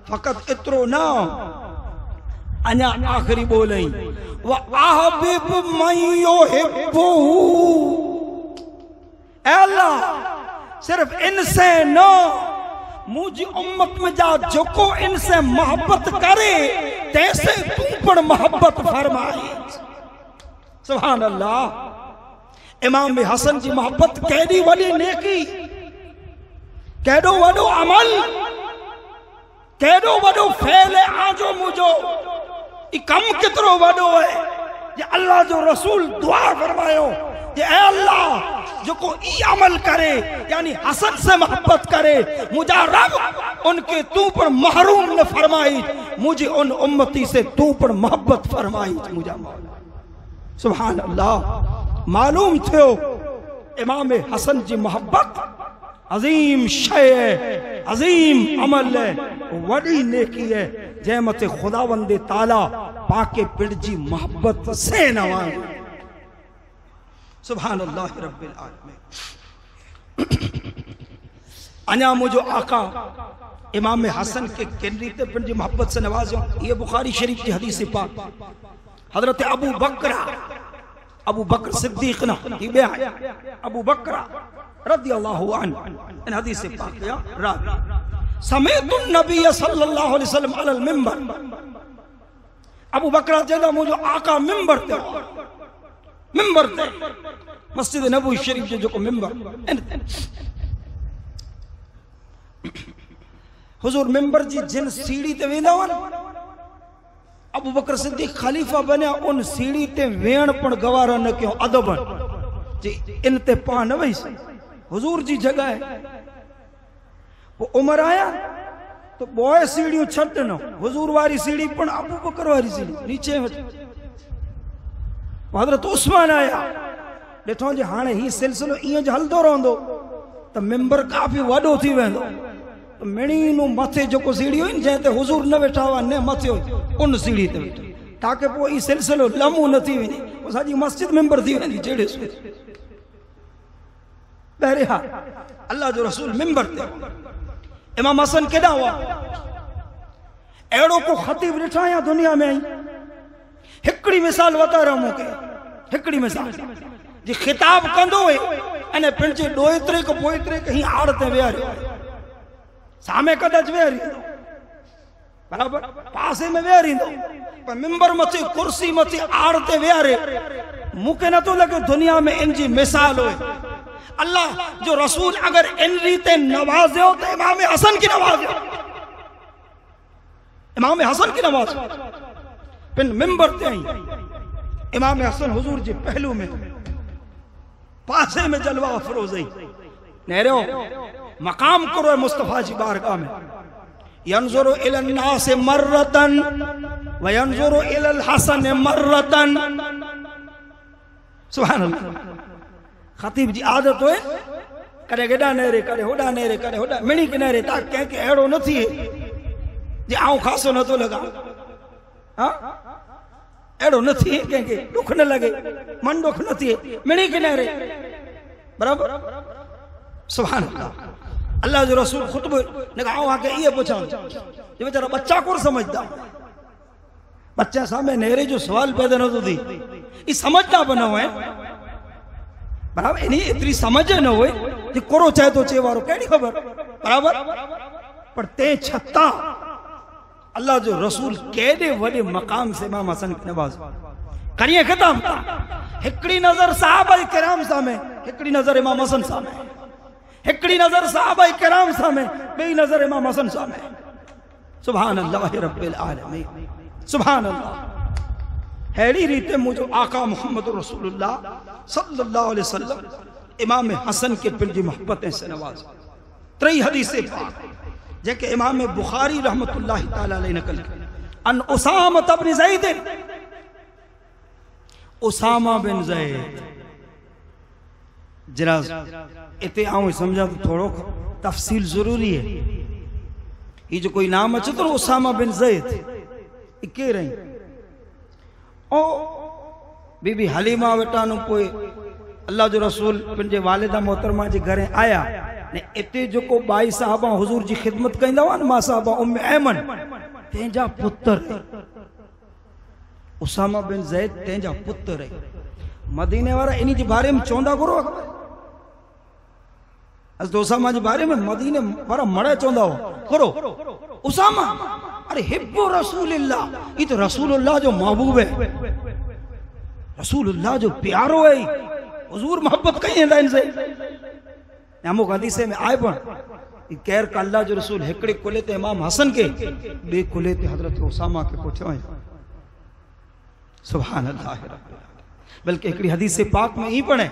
फकत इतरो ना अन्या आखिरी बोले व अहबिब मन युहिब्बुहु ए अल्लाह सिर्फ इनसे न मुझी उम्मत में जा जोको इनसे मोहब्बत करे तैसे तू पर मोहब्बत फरमाए सुभान अल्लाह। इमाम हसन जी मोहब्बत कैडी वडी नेकी कैडो वडो अमल कैडो वडो फेल आजो मुझो ई कम कितरो वडो है ये अल्लाह जो रसूल दुआ फरमायो ये ए अल्लाह जो को ई अमल करे यानी हसन से मोहब्बत करे मुझा रब उनके तू पर महरूम न फरमाई मुझे उन उम्मती से तू पर मोहब्बत फरमाई मुझा सुभान अल्लाह। मालूम थियो इमाम हसन जी मोहब्बत अजीम शय अजीम अमल है वडी नेकी है जै मते खुदावंदे ताला पाके पिड़ जी मोहब्बत से नवाज सुभान अल्लाह रब्बिल आलमीन। अन्या मुझो आका इमाम हसन के केंद्री ते पिड़ जी मोहब्बत से नवाजो ये बुखारी शरीफ की हदीस पाक हजरत अबू बकर सिद्दीक ना ये अबू बकर रज़ियल्लाहु अन्हु इन हदीस पाक या समेतुन नबी सल्लल्लाहु अलैहि वसल्लम अलल मिंबर। अबू बकर चेदा मुझो आका मिंबर ते मस्जिद नबवी शरीफ जो जेको मिंबर हुजूर मिंबर जी जिन सीढ़ी ते वेंदा हुआ, अबू बकर सिद्दीक खलीफा बनिया, उन सीढ़ी ते वेण पण गवारा न क्यों अदबन जी इन ते पा न वही हुजूर जी जगह है। वो उमर आया तो बोए सीढ़ियों छट न, हुजूर वारी सीढ़ी पण अबू बकर वारी सीढ़ी नीचे हजरत उस्मान आया, ॾिठो जे हाणे ही सिलसिलो इं हलंदो रहंदो तो मिंबर काफ़ी वॾो थी वेंदो। तो मिणी नु मथे जो सीढ़ी हुई जैं ते हुजूर न वेठा हुआ न मथे उन सीढ़ी ते वेठो, ताकि पोइ ई सिलसिलो लम्हो न थी वञे, साजी मस्जिद मिंबर थी वेंदी जहिड़े बहरहाल अल्लाह जो रसूल मिंबर ते। इमाम हसन केॾा हुआ, अहिड़ो को ख़तीब ॾिठा या दुनिया में आई। हिकिड़ी मिसाल वता रहा मूंखे, हिकिड़ी मिसाल जी खिताब कंदो हुए अने पंहिंजे ॾोहितरे को पोइतरे के ही आड़ ते विहारियो, सामे कदाच विहारींदो बराबर पासे में विहारींदो, पर मिंबर मथे कुर्सी मथे आड़ ते विहारे। मूंखे नथो लगे दुनिया में इन जी मिसाल होए। अल्लाह जो रसूल अगर इन रीते नवाज़ियो तो इमाम हसन की नवाज़ियो, इमाम हसन की नवाज़ियो पिन मिंबर ते आई। इमाम हसन हुजूर जी पहलू में पासे में जलवा अफरोज़ई नेरो मकाम करो मुस्तफा जी बारगाह में। यंजुरु इलन नास मर्रतन व यंजुरु इलल हसन मर्रतन। सुभान अल्लाह। खतीब जी आदत होए कदे गेडा नेरे कदे होडा नेरे कदे होडा मिणी किनारे, ताकि कंहिंखे अहिड़ो न थिए जे आऊं खासो नथो लॻा, हाँ अहिड़ो न थिए, कंहिंखे दुख न लगे, मन दुख न थिए, मिणी किनारे बराबर। सुभान अल्लाह। अल्लाह जो रसूल खुतबो ने कहा आके ये पूछा ये बेचारा बच्चा को समझदा, बच्चा सामने नेरे जो सवाल पैदा न थी ये समझदा बनो है बराबर, इन्हीं इतनी समझ न होए कि कोरो चाहे तो चे वारो केड़ी खबर बराबर। पर ते छत्ता अल्लाह जो रसूल केडे वडे मकाम से इमाम हसन नवाज करिए खत्म। हिकड़ी नजर साहबा किराम सामे, हिकड़ी नजर इमाम हसन सामे, हिकड़ी नजर साहबा किराम सामे, बई नजर इमाम हसन सामे। सुभान अल्लाह रब्बिल आलमीन, सुभान अल्लाह। हेड़ी रीते मुझो आका मोहम्मद रसूलुल्लाह सल्लल्लाहु अलैहि वसल्लम इमाम हसन के पिंजी मोहब्बतें से नवाज। त्रई हदीसें पाक जेके इमाम बुखारी रहमतुल्लाह ताला अलैहि नकल अन उसामा बिन ज़ैद, उसामा बिन ज़ैद जरा इते आऊं समझा तो थोड़ो तफसील जरूरी है। ये जो कोई नाम अचे तो उसामा बिन ज़ैद के रही ओ बीबी हलीमा वटानु पोए अल्लाह जो रसूल पंहिंजे वालिदा मोहतरमा जे घरे आया ने इते जो को बाई साहबा हुजूर जी खिदमत कंदा हुआ मां साहबा उम्मे ऐमन तेजा पुत्र उसामा बिन ज़ैद तेजा पुत्र है। मदीने वाला इन्हीं के बारे में चौंदा करो अस उसामा के बारे में मदीने वाला मड़े चौंदा हो करो उसामा अरे हिब्बु रसूलुल्लाह, ये तो रसूलुल्लाह जो महबूब है, रसूलुल्लाह जो प्यारो है, हुजूर मोहब्बत कहीं है इनसे। अमुक हदीसे में आए पण कैर का अल्लाह जो रसूल हिकड़े कुले ते इमाम हसन के बे कुले ते हजरत उसामा के पुठियो है। सुभान अल्लाह। बल्कि हिकड़ी हदीस पाक में ही पढ़े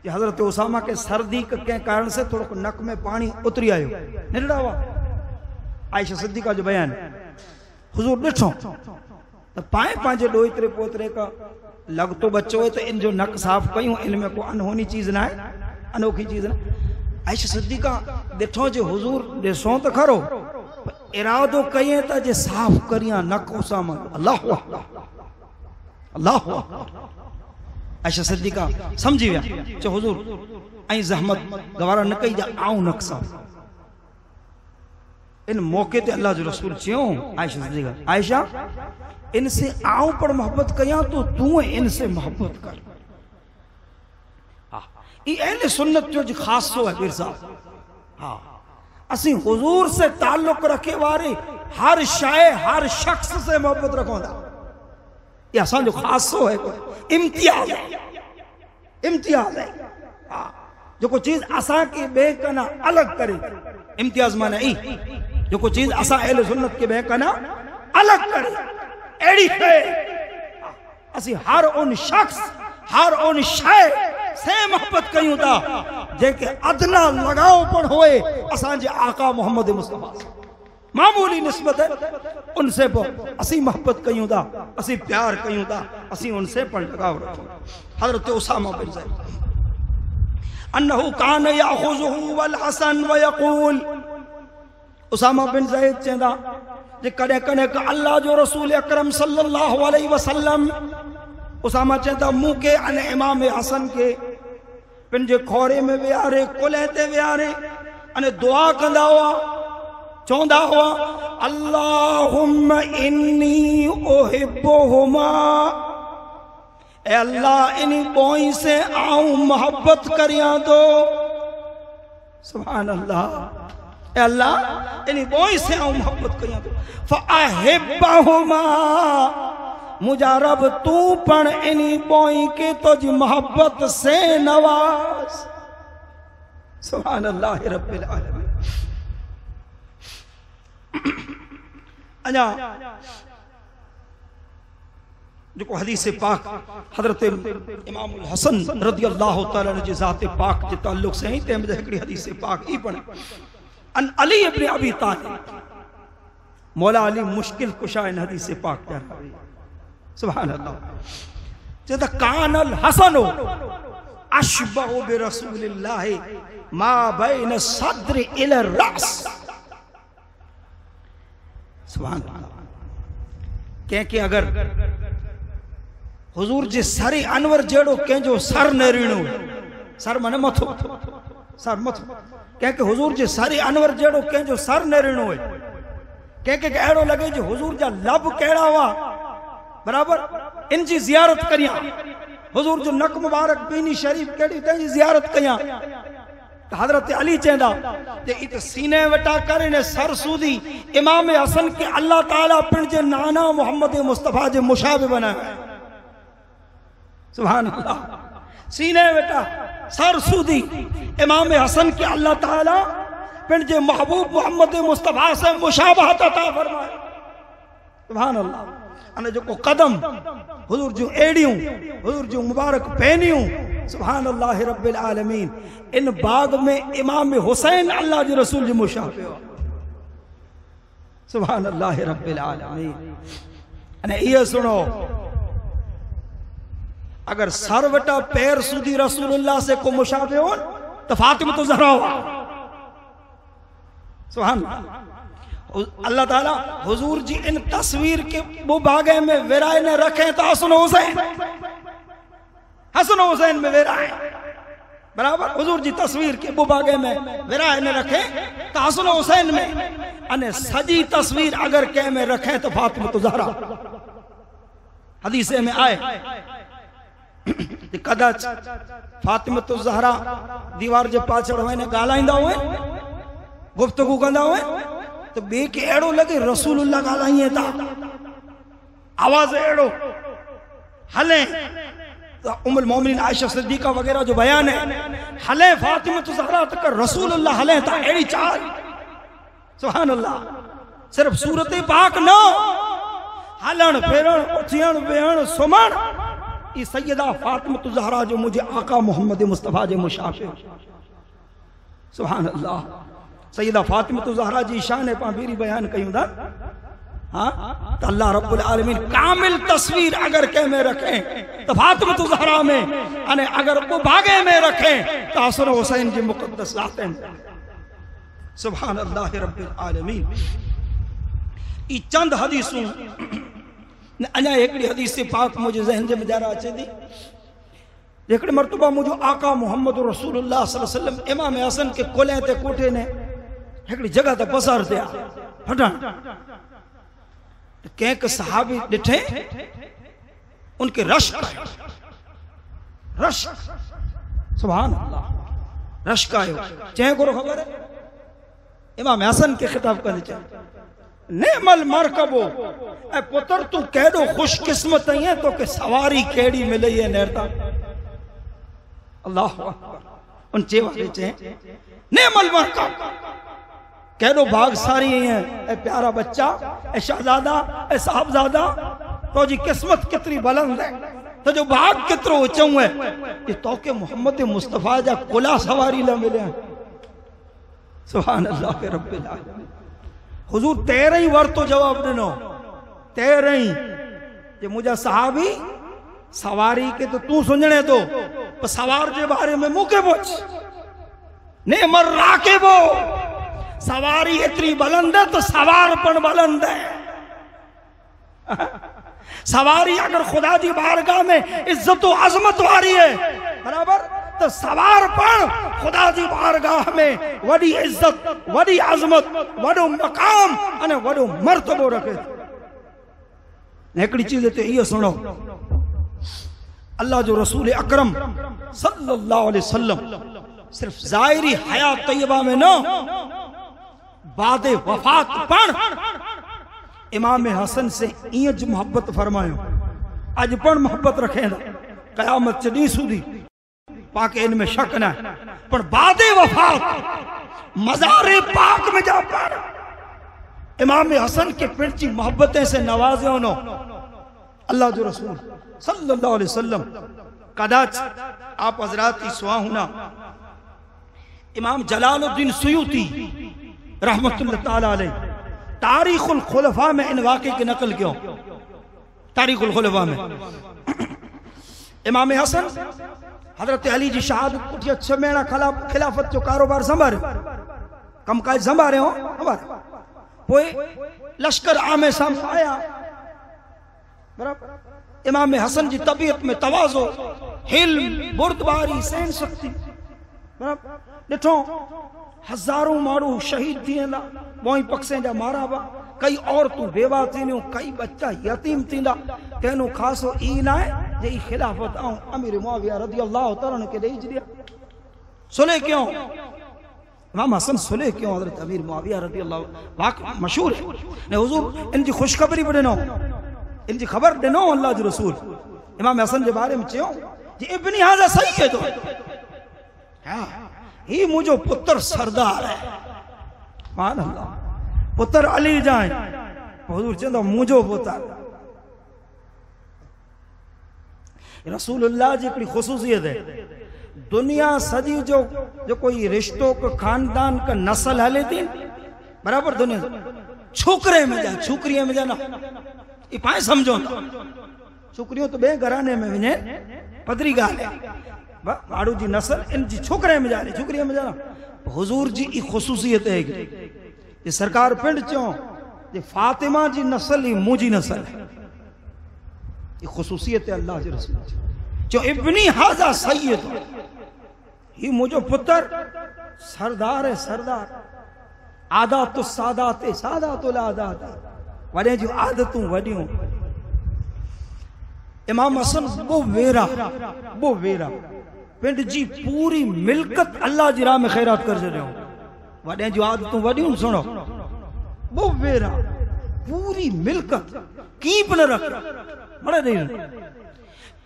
कि हजरत उसामा के सर्दी के कारण से थोड़ा नक में पानी उतरी आयो निरड़ा हुआ। आयशा सिद्दीका जो बयान हुजूर ॾिठो तो पाए पांजे ॾोहितरे पोतरे का लगतो बच्चो है तो इन जो नक साफ कयूं, इनमें को अनहोनी चीज ना है, अनोखी चीज ना। आयशा सिद्दीका ॾिठो जो हुजूर ॾिसो तो खरो इरादो कये त जे साफ करिया नक उसामा। अल्लाह अल्लाह। आयशा सिद्दीका समझी विया चो हुजूर आई जहमत गवारा न कई जा आऊं नक साफ। इन मौके ते अल्लाह जो रसूल क्यों आयशा सिद्दीका आयशा इनसे आऊं पर मोहब्बत कया तो तू इनसे मोहब्बत कर। ये अहले सुन्नत जो खासो है बिरसा। हाँ असी हुजूर से ताल्लुक रखे वारे हर शय हर शख्स से मोहब्बत रखोंदा। ये असा जो खासो है, इम्तियाज है, इम्तियाज है। हाँ, जो कोई चीज असा के बे कना अलग करे, इम्तियाज माना ई जो कोई चीज असा अहले सुन्नत के बे कना अलग करे, एड़ी है असी हर उन शख्स हर उन शय से मोहब्बत कयूं था जेके अदना लगाव पण होए असांजे आका मोहम्मद मुस्तफा मामूली निस्बत है उनसे असी मोहब्बत कयूं था, असी प्यार कयूं था, असी उनसे पण लगाव रखूं। हजरत उसामा बिन ज़ैद अन्नहु कान याखुज़ुहु वल हसन व यक़ूल, उसामा बिन ज़ैद चेंदा जे कड़े कड़े अल्लाह जो रसूल अकरम सल्लल्लाहु अलैहि वसल्लम उसामा चेंदा मुके अने इमाम हसन के पिंजे खोरे में विहारे कुले ते विहारे अने दुआ कंदा हुआ, चौंदा हुआ अल्लाहुम्मा इन्नी उहिब्बुहुमा, ए अल्लाह इन बोई से आऊं मोहब्बत करिया दो। सुभान अल्लाह, ए अल्लाह इन बोई से आऊं मोहब्बत करिया दो। फ़अहिब्बहुमा, मुझा रब तू पण इनी बोई के तुझ मोहब्बत से नवाज। सुभान अल्लाह रब्बिल आलमीन। अजा जो को हदीस पाक हजरत इमाम हसन रज़ी अल्लाह तआला जी ज़ात पाक के ताल्लुक से ही ते में हिकड़ी हदीस पाक ई पण अन अली इब्न अबी तालिब मौला अली मुश्किल कुशा इन हदीस पाक क्या सुभान अल्लाह जद कानल हसनो अशबहु बि रसूलिल्लाह मा बैन सद्र इला रास। सुभान अल्लाह। के अगर हुजूर जे सर अनवर जेड़ो केंजो सर न रीणो, सर माने मथो, सर मथो के हुजूर जे सर अनवर जेड़ो केंजो सर न रीणो है। के एड़ो लगे जो हुजूर जा लब केड़ा हुआ बराबर इनजी जियारत करिया, हुजूर जो नक मुबारक बीनी शरीफ केड़ी तेजी जियारत कया। तो हजरत अली चेंदा जे इत सीने वटा करे ने सर सूदी इमाम हसन के अल्लाह ताला पिण जे नाना मोहम्मद मुस्तफा जे मुशाबे बनाया। सुभान अल्लाह। सीने वटा सर सूदी इमाम हसन के अल्लाह ताला पिण जे महबूब मोहम्मद मुस्तफा से मुशाबहत अता फरमाए। सुभान अल्लाह। अने जो को कदम हुजूर जो एड़ियों हुजूर जो मुबारक पहनियों, सुभान अल्लाह रब्बिल आलमीन। इन बाग में इमाम हुसैन अल्लाह जो रसूल जो मुशाबे हो। सुभान अल्लाह रब्बिल आलमीन। अने ये सुनो अगर सर वटा पैर सुधी रसूलुल्लाह से को मुशाबे हो तो फातिमा तो ज़हरा हुआ। सुभान अल्लाह ताला हुजूर जी इन तस्वीर के वो बागे में विराए ने रखे तो हसन हुसैन में विराए बराबर। हुजूर जी तस्वीर के वो बागे में विराए ने रखे तो हसन हुसैन में, अने सजी तस्वीर अगर के में रखे तो फातिमा तो ज़हरा। हदीसे में आए कदाच फातिमा तो ज़हरा दीवार जे पाछड़ हुए ने गालाइंदा हुए गुफ्तगू कंदा हुए तो बे के एड़ो लगे रसूलुल्लाह गालाइए था, आवाज एड़ो हले तो उम्मुल मोमिनीन आयशा सिद्दीका वगैरह जो बयान है हले फातिमा तो ज़हरा तक रसूलुल्लाह हले था एड़ी चाल। सुभान अल्लाह। सिर्फ सूरत पाक न हलन फेरण उठियण बेहण सुमण ई सैयदा फातिमा तो ज़हरा जो मुझे आका मोहम्मद मुस्तफा जे मुशाफे। सुभान अल्लाह। सैयदा फातिमा तो ज़हरा जी शान पाबीरी बयान कयूं था। हाँ तो अल्लाह रब्बुल आलमीन कामिल तस्वीर अगर के में रखें तो फातिमा तो ज़हरा में, अने अगर वो भागे में रखें तो हसन हुसैन जी मुक़द्दस ज़ात हैं। सुभान अल्लाह रब्बुल आलमीन। ई चंद हदीसूं अञा हिकिड़ी हदीस पाक मुझे ज़हन जे में जरा अचे थी। हिकिड़े मरतबा मुझो आका मोहम्मद रसूलुल्लाह सल्लल्लाहु अलैहि वसल्लम इमाम हसन के कोले ते कोठे ने हिकिड़ी जगह ते पसार थिया फटण कंहिं सहाबी ॾिठे उनके रश्क रश्क सुभान अल्लाह रश्क आयो चए को खबर है इमाम हसन के खिताब कर नेमल मरकबो ऐ पुत्र तू केड़ो खुशकिस्मत है तो के सवारी केड़ी मिली है नेरता। अल्लाह अकबर। उन चेवारे चे नेमल मरकब केड़ो भाग सारी है ऐ प्यारा बच्चा ऐ शहजादा ऐ साहबजादा तो जी किस्मत कितनी बुलंद है तो जो भाग कितरो ऊंचो है ये तो के मोहम्मद मुस्तफा जा कुला सवारी ला मिले। सुभान अल्लाह रब्बिल आलमीन। हुजूर 13 वर तो जवाब दिनो 13 जे मुझा सहाबी सवारी के तो तू सुनने दो पर सवार के बारे में मुके पूछ ने मर राके वो सवारी इतनी बुलंद है तो सवार पण बुलंद है। सवारी अगर खुदा जी बारगाह में इज्जत और अजमत वाली है बराबर तो सवार पण खुदा जी बारगाह में वडी इज्जत वडी अजमत वडो मकाम अने वडो मर्तबो रखे। एकड़ी चीज ते ये सुनो अल्लाह जो रसूल अकरम सल्लल्लाहु अलैहि वसल्लम सिर्फ जाहिरी हयात तैयबा में न बादे वफात पण इमाम हसन से इंज मोहब्बत फरमायो अज पण मोहब्बत रखे कयामत चढ़ी सुधी पाके इनमें शक न पर बादे वफात मज़ारे पाक में जा पर इमाम हसन के पिंची मोहब्बतें से नवाजे नो अल्लाह जो रसूल सल्लल्लाहु अलैहि वसल्लम कदाच आप हजरात की सुहाहुना इमाम जलालुद्दीन सुयूती रहमतुल्लाह ताला अलैह तारीखुल खुलफा में इन वाक़े की नकल क्यों तारीखुल खुलफा में इमाम हसन हजरत अली जी शहादत कुछ 6 महीना खिलाफत जो कारोबार संभाले कम काज संभाले हो हमारे लश्कर आमे साम आया बराबर इमाम हसन जी तबीयत में तवाज़ो हिल्म बुर्दबारी सहन शक्ति बराबर डिठो हजारों मारू शहीद थी वही पक्षे जा मारा बा कई औरतों बेवा थी कई बच्चा यतीम थींदा तेनो खासो ई ना जे ई खिलाफत आऊं अमीर मुआविया रदियल्लाहु तआला के देई दिया सुले क्यों इमाम हसन सुले क्यों हजरत अमीर मुआविया रदियल्लाहु वाक़ मशहूर है ने हुजूर इनकी खुशखबरी बड़नो इनकी खबर देनो अल्लाह जो रसूल इमाम हसन के बारे में चयो जे इब्न हाजा सही है तो हां ही मुझो पुत्र सरदार है मान अल्लाह पुत्र अली जाए हुजूर चंदो मुझो पुत्र रसूलुल्लाह जी की खुसूसियत है दुनिया सजी जो कोई रिश्तों का खानदान का नस्ल हले थी बराबर दुनिया छोकरे में जा छोकरियों में जाना ये पाए समझो छोकरियों तो बे घराने में वने पदरी गाल है माड़ू जी नस्ल इन जी छोकरे में जा रही छोकरियों में जाना हुजूर जी की खुसूसियत है ये सरकार पिंड चो ये फातिमा जी नस्ल ही मुझी नस्ल है ये खुसूसियत है अल्लाह जी रसूल जो इब्नी हाजा सैयद ही मुझो पुत्र सरदार है सरदार आदात तो सादात सादातुल आदात वडे जो आदतूं वडियूं इमाम हसन वो वेरा पिंड जी पूरी मिल्कत अल्लाह जी राह में खैरात कर छो वडे जो आदतूं वडियूं सुनो वो वेरा पूरी मिल्कत कीप न रख बड़े नहीं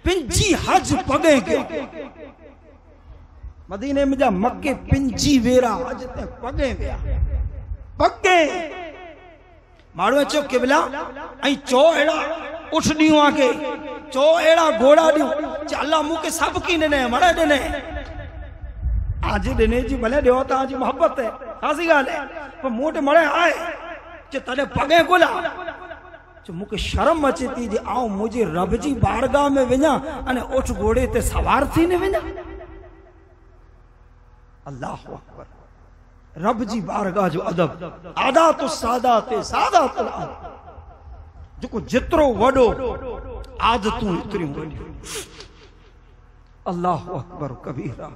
पिंजी हज पगे के मदीने में जा मक्के पिंजी वेरा हज ते पगे वेया पगे मारो चो किबला आई चो एड़ा उठ दियो आके चो एड़ा घोड़ा दियो अल्लाह मुके सब की ने मड़े ने आज दिने जी भले दियो ता आज मोहब्बत है खासी गाल है पर मोटे मड़े आए जे तने पगे गोला जो मुके शर्म अचे थी जे आओ मुझे रब जी बारगाह में वञा अने उठ घोड़े ते सवार थी ने वञा अल्लाह अकबर रब जी बारगाह जो अदब आदात सादात सादात जो जितरो वडो आदतूं इतरियूं वडियूं अल्लाह अकबर कबीरा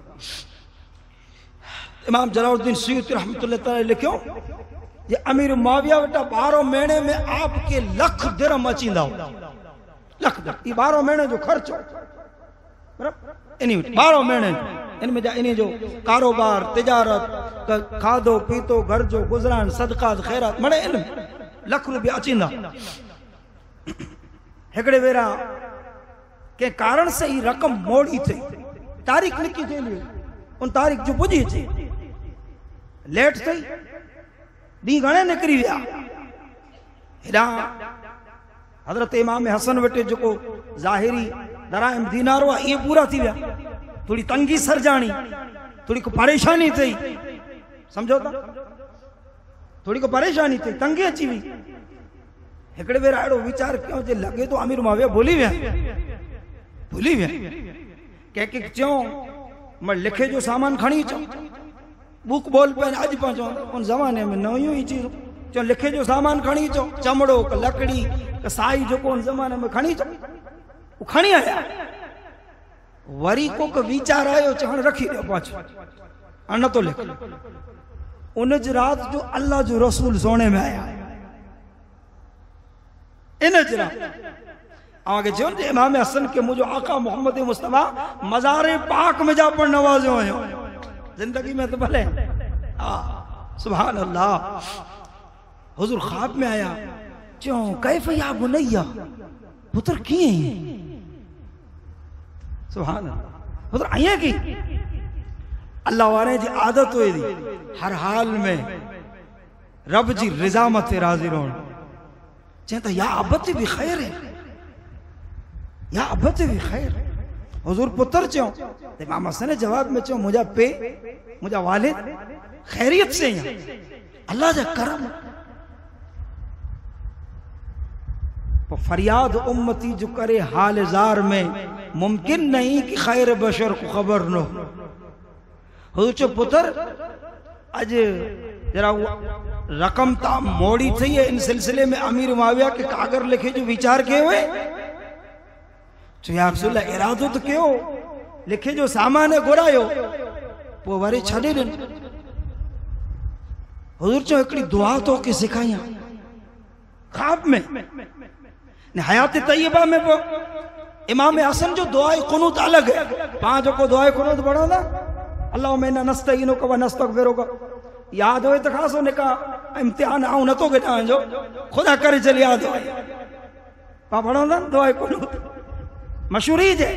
इमाम जलालुद्दीन सुयूती रहमतुल्लाह तआला लिखियो ये अमीर मुआविया वटा 12 महीने में आपके लख दिरहम अचींदा लख दिरहम 12 महीने जो खर्च बराबर इन 12 महीने इनमें जा इन जो कारोबार तिजारत खाधो पीतो घर जो गुजरान सदकात खैरात मणे इन लख रुपया अचींदा हिकड़े वेरा के कारण से ही रकम मोड़ी थी तारीख लिखी थी उन तारीख जो पुजी थी लेट थी डी घणे निकरी विया हेडा हजरत इमाम हसन वटे जो ज़ाहिरी दराइम दीनार हुआ ये पूरा थी विया थोड़ी तंगी सरजानी थोड़ी को परेशानी थी समझो था थोड़ी को परेशानी थी तंगी अची हुई हिकड़े बेर अड़ो विचार क्यों जे लगे तो अमीर माविया भूली विया के चो मैं लिखे जो सामान खणी चो बुक बोल पेन अज पहुंचो उन जमाने में न ही चीज चो लिखे जो सामान खणी चो चमड़ो लकड़ी साई जो उन जमाने में खणी चो वो खणी आया वरी को विचार आयो चहण रखी दे पाछ अन तो लिख उन रात जो अल्लाह जो रसूल सोने में आया इन रात आगे जो इमाम हसन के मुझे आका मोहम्मद मुस्तफा मज़ारे पाक में जा पर नवाजो आयो जिंदगी में तो भले सुभान अल्लाह हुजूर ख्वाब में आया क्यों कैफ या बुनैया पुत्र किए सुभान अल्लाह पुत्र आया की अल्लाह वाले जी आदत हुई थी हर हाल में रब जी रिजा मथे राजी रोन चेता या अबत भी खैर है या अबत भी खैर हुजूर पुत्र चो इमाम हसन ने जवाब में चो मुझा पे मुझा वालिद खैरियत से हैं अल्लाह जा करम तो फरियाद उम्मती जो करे हाल जार में मुमकिन नहीं कि खैर बशर को खबर न हो हुजूर चो पुत्र आज जरा रकम ता मोड़ी थी है इन सिलसिले में अमीर मुआविया के कागर लिखे जो विचार किए हुए तो या रसूलल्लाह इरादो तो क्यों लिखे जो सामान है घुरायो पो वरी छॾे ॾिन हुजूर चो हिकड़ी दुआ तो के सिखाया ख्वाब में ने हयात तय्यबा में वो इमाम हसन जो दुआ कुनूत अलग है पांच को दुआ कुनूत पढ़ो ना अल्लाह में नस्तईनुक व नस्तगफिरुक याद होए तो खासो ने का इम्तिहान आऊं न तो के जो खुदा करे चल याद हो पा पढ़ो ना दुआ कुनूत मशहूर ही है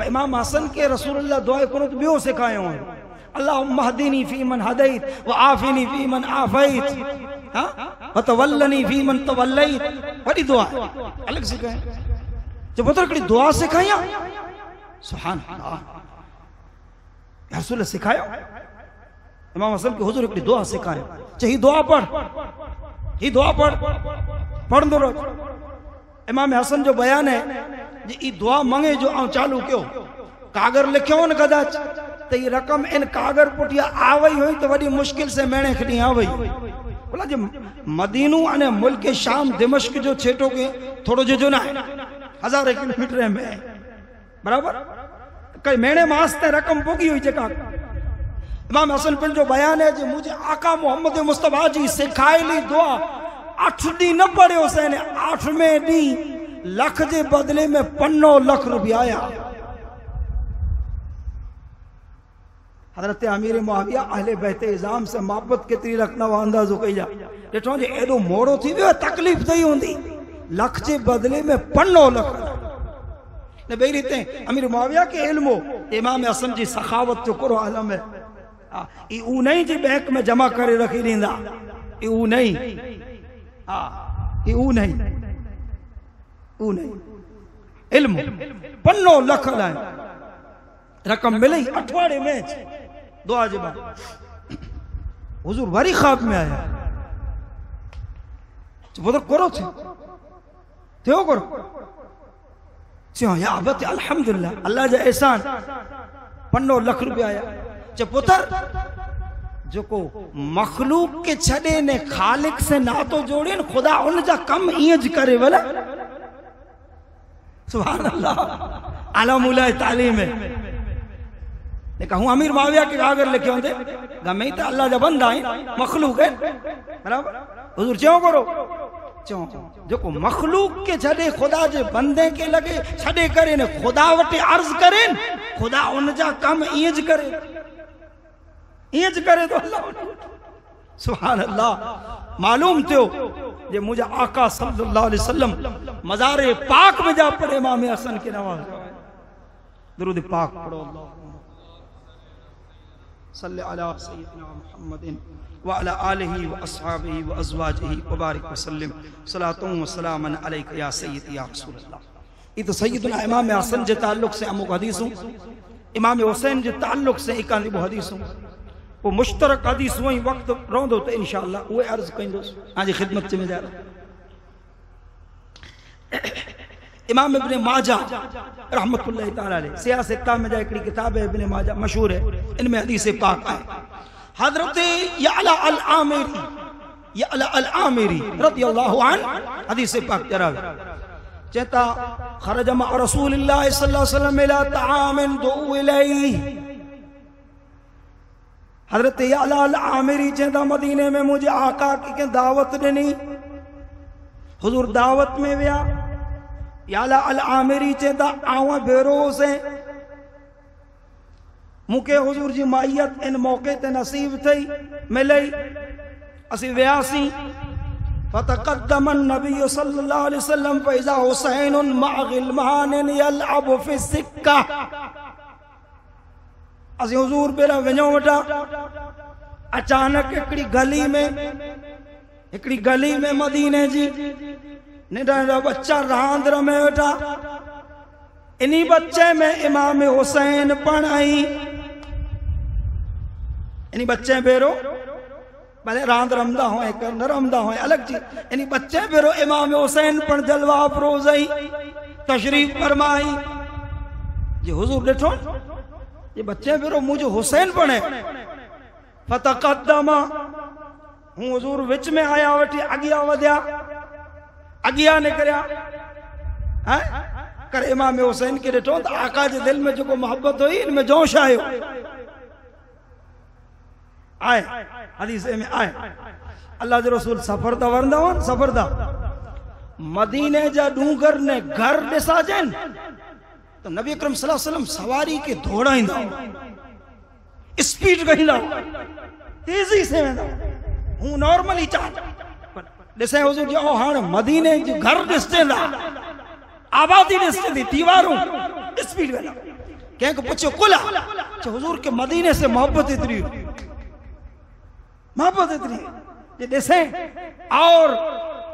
इमाम हसन के रसूलुल्लाह दुआ कुनूत बियो सिखायो अल्लाहुम्मा हदीनी फी मन हदैत व आफिनी फी मन आफैत हां व तवल्लनी फी मन तवल्लैत बड़ी दुआ अलग सिखाए जब पुत्र की दुआ सिखाया सुभान अल्लाह रसूल सिखाया इमाम हसन के हुजूर की दुआ सिखाए चाहिए दुआ पढ़ पढ़ दो इमाम हसन जो बयान है जी दुआ मंगे जो आऊं चालू क्यों कागर लिखो न कदाच तो ये रकम इन कागर पुटिया आवई हुई तो बड़ी मुश्किल से मैंने खड़ी आवई बोला जो मदीनू अने मुल्क शाम दिमश्क जो छेटो के थोड़ो जो ना है 1000 किलोमीटर में बराबर कई महीने मास्ते रकम पुगी हुई जेका इमाम हसन पिन जो बयान है जो मुझे आका मोहम्मद मुस्तफा जी सिखायली दुआ 8 डी न पढ़ियो से 8वें डी लख के बदले में 5 लाख रुपया आया हजरत अमीर मुआविया अहले बैत इज़ाम से मोहब्बत केतरी रखना वो अंदाजो कई जा ॾिठो जे एडो मोड़ो थी वियो तकलीफ थी होंदी लख के बदले में 5 लाख ने बई रीते अमीर मुआविया के इल्मो इमाम हसन जी सखावत जो करो आलम है ई ऊ नहीं जी बैंक में जमा करे रखी दींदा ई ऊ नहीं ई ऊ नहीं इल्म 5 लाख लाए रकम मिली अठवाड़े में दुआ जे बाद हुजूर वरी ख्वाब में आया पुत्र करो थियो करो चो या अबत अल्हम्दुलिल्लाह अल्लाह जा एहसान 5 लाख रुपया आया च पुत्र जो को मखलूक के छड़े ने खालिक से नातो जोड़े न खुदा उन जा कम इंज करे वाला सुभान अल्लाह आलम तालीम है कहूँ अमीर मुआविया के कागर लिखे होंगे गमे तो अल्लाह जा बंदा है मखलूक है बराबर हुजूर क्यों करो जो को मखलूक के छड़े खुदा जे बंदे के लगे छड़े करे ने खुदा वटे अर्ज करे खुदा उन जा कम इंज करे तो अल्लाह सुभान अल्लाह। मालूम थियो जे मुझे आका सल्लल्लाहु अलैहि वसल्लम मज़ारे पाक में जा पड़े इमाम हसन के नवाज दुरूद पाक पढ़ो। सल्ले अला सय्यिदना मुहम्मदिन व अला आलिहि व अस्हाबिहि व अज़वाजिहि व बारिक व सल्लिम सलातुन व सलामन अलैका या सय्यदी या रसूल अल्लाह। ये तो सय्यदना इमाम हसन जे ताल्लुक से अमुक हदीसूं, इमाम हुसैन जे ताल्लुक से एकांतिबो हदीसूं, वो मुश्तरक हदीस वही वक्त रोंदो तो इंशाअल्लाह वो अर्ज कंदुस आजी खिदमत में जा। इमाम इब्ने माजा रहमतुल्लाहि तआला अलैह सियासत में जा एक किताब है इब्ने माजा मशहूर है, इनमें हदीस पाक है। हजरत यअला अल आमिरी रदियल्लाहु अन्हु हदीस पाक जरा चेता खरज मा रसूलुल्लाह सल्लल्लाहु अलैहि वसल्लम इला तआमिन दुउ इलैहि। हजरत यअला अल आमिरी चेता मदीने में मुझे आका की दावत ॾिनी, हुजूर दावत में विया। यअला अल आमिरी चेता आवा भेरो से मुके हुजूर जी माइयत इन मौके ते नसीब थई मिलई। असी वियासी फतक़द्दम नबी सल्लल्लाहु अलैहि वसल्लम फइज़ा हुसैन मअ ग़िलमान यलअबु फि सिक्का। असी हुजूर बेरा वञो वटा अचानक हिकड़ी गली में मदीने जी नंढा नंढा बच्चा रांद रमे वेठा। इन्हीं बच्चे में इमाम हुसैन पण आई। इन्हीं बच्चे बेरो भले रांद रमदा हो न रमदा हो अलग चीज, इन्हीं बच्चे बेरो इमाम हुसैन पण जलवा अफरोज आई तशरीफ फरमाई। जी हुजूर ॾिठो ये बच्चे बेरो मुझे हुसैन बने। फतक़द्दम हूँ हुजूर विच में आया वठी अगिया वधिया अगिया निकरिया कर इमाम हुसैन के ॾिठो तो आका जे दिल में जो मोहब्बत हुई इनमें जोश आयो। आए हदीस में आए अल्लाह जो रसूल सफर दा वरंदा हो सफर दा मदीने जा डूंगर ने घर ॾिसा जन तो नबी अकरम सल्लल्लाहु अलैहि वसल्लम सवारी के दौड़ाईंदा स्पीड कहिंदा तेजी से वेंदा हूं नॉर्मली चा ॾिसे हुजूर जो हाणे मदीने जो घर ॾिसंदा आबादी ॾिसंदी दीवारूं स्पीड वेंदा। कंहिंखे पुछो कुला चो हुजूर के मदीने से मोहब्बत इतनी जे ॾिसे और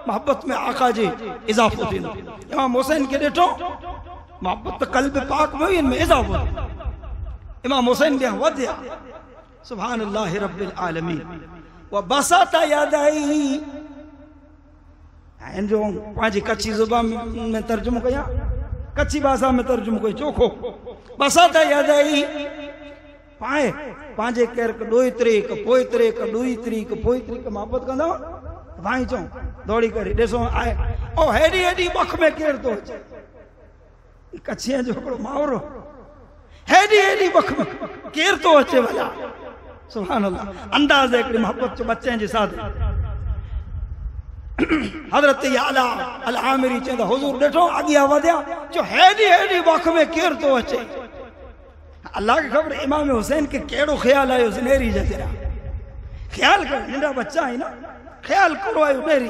मोहब्बत में आका जी इजाफो थींदो। इमाम हुसैन के ॾिठो मोहब्बत कल्ब पाक में इनमें इजाफो। इमाम हुसैन ॾियां वधिया सुभान अल्लाह रब्बिल आलमीन व बसता यदैहि। इन जो पांजी कच्ची जुबान में तर्जुमो कया कच्ची भाषा में तर्जुमो कयो चोखो बसता यदैहि पाए पांजे केर क डोई तरीक पोई तरीक डोई तरीक पोई तरीक मोहब्बत कंदा भाई चो दौड़ी करे ॾिसो आए ओ हेडी हेडी बख में केर तो अचे कच्छिया जो हिकिड़ो मावरो हेडी हेडी बख में केर तो अचे भला सुभान अल्लाह। अंदाज़ हिकिड़ी मोहब्बत जो बच्चे जे साथ हजरत यअला अल आमिरी चंदा हुजूर ॾिठो अगिया वधिया जो हेडी हेडी बख में केर तो अचे। अल्लाह की खबर इमाम हुसैन के केड़ो ख्याल आयो नेरी जरा ख्याल कर नंढा बच्चा है ना ख्याल करो आयो नेरी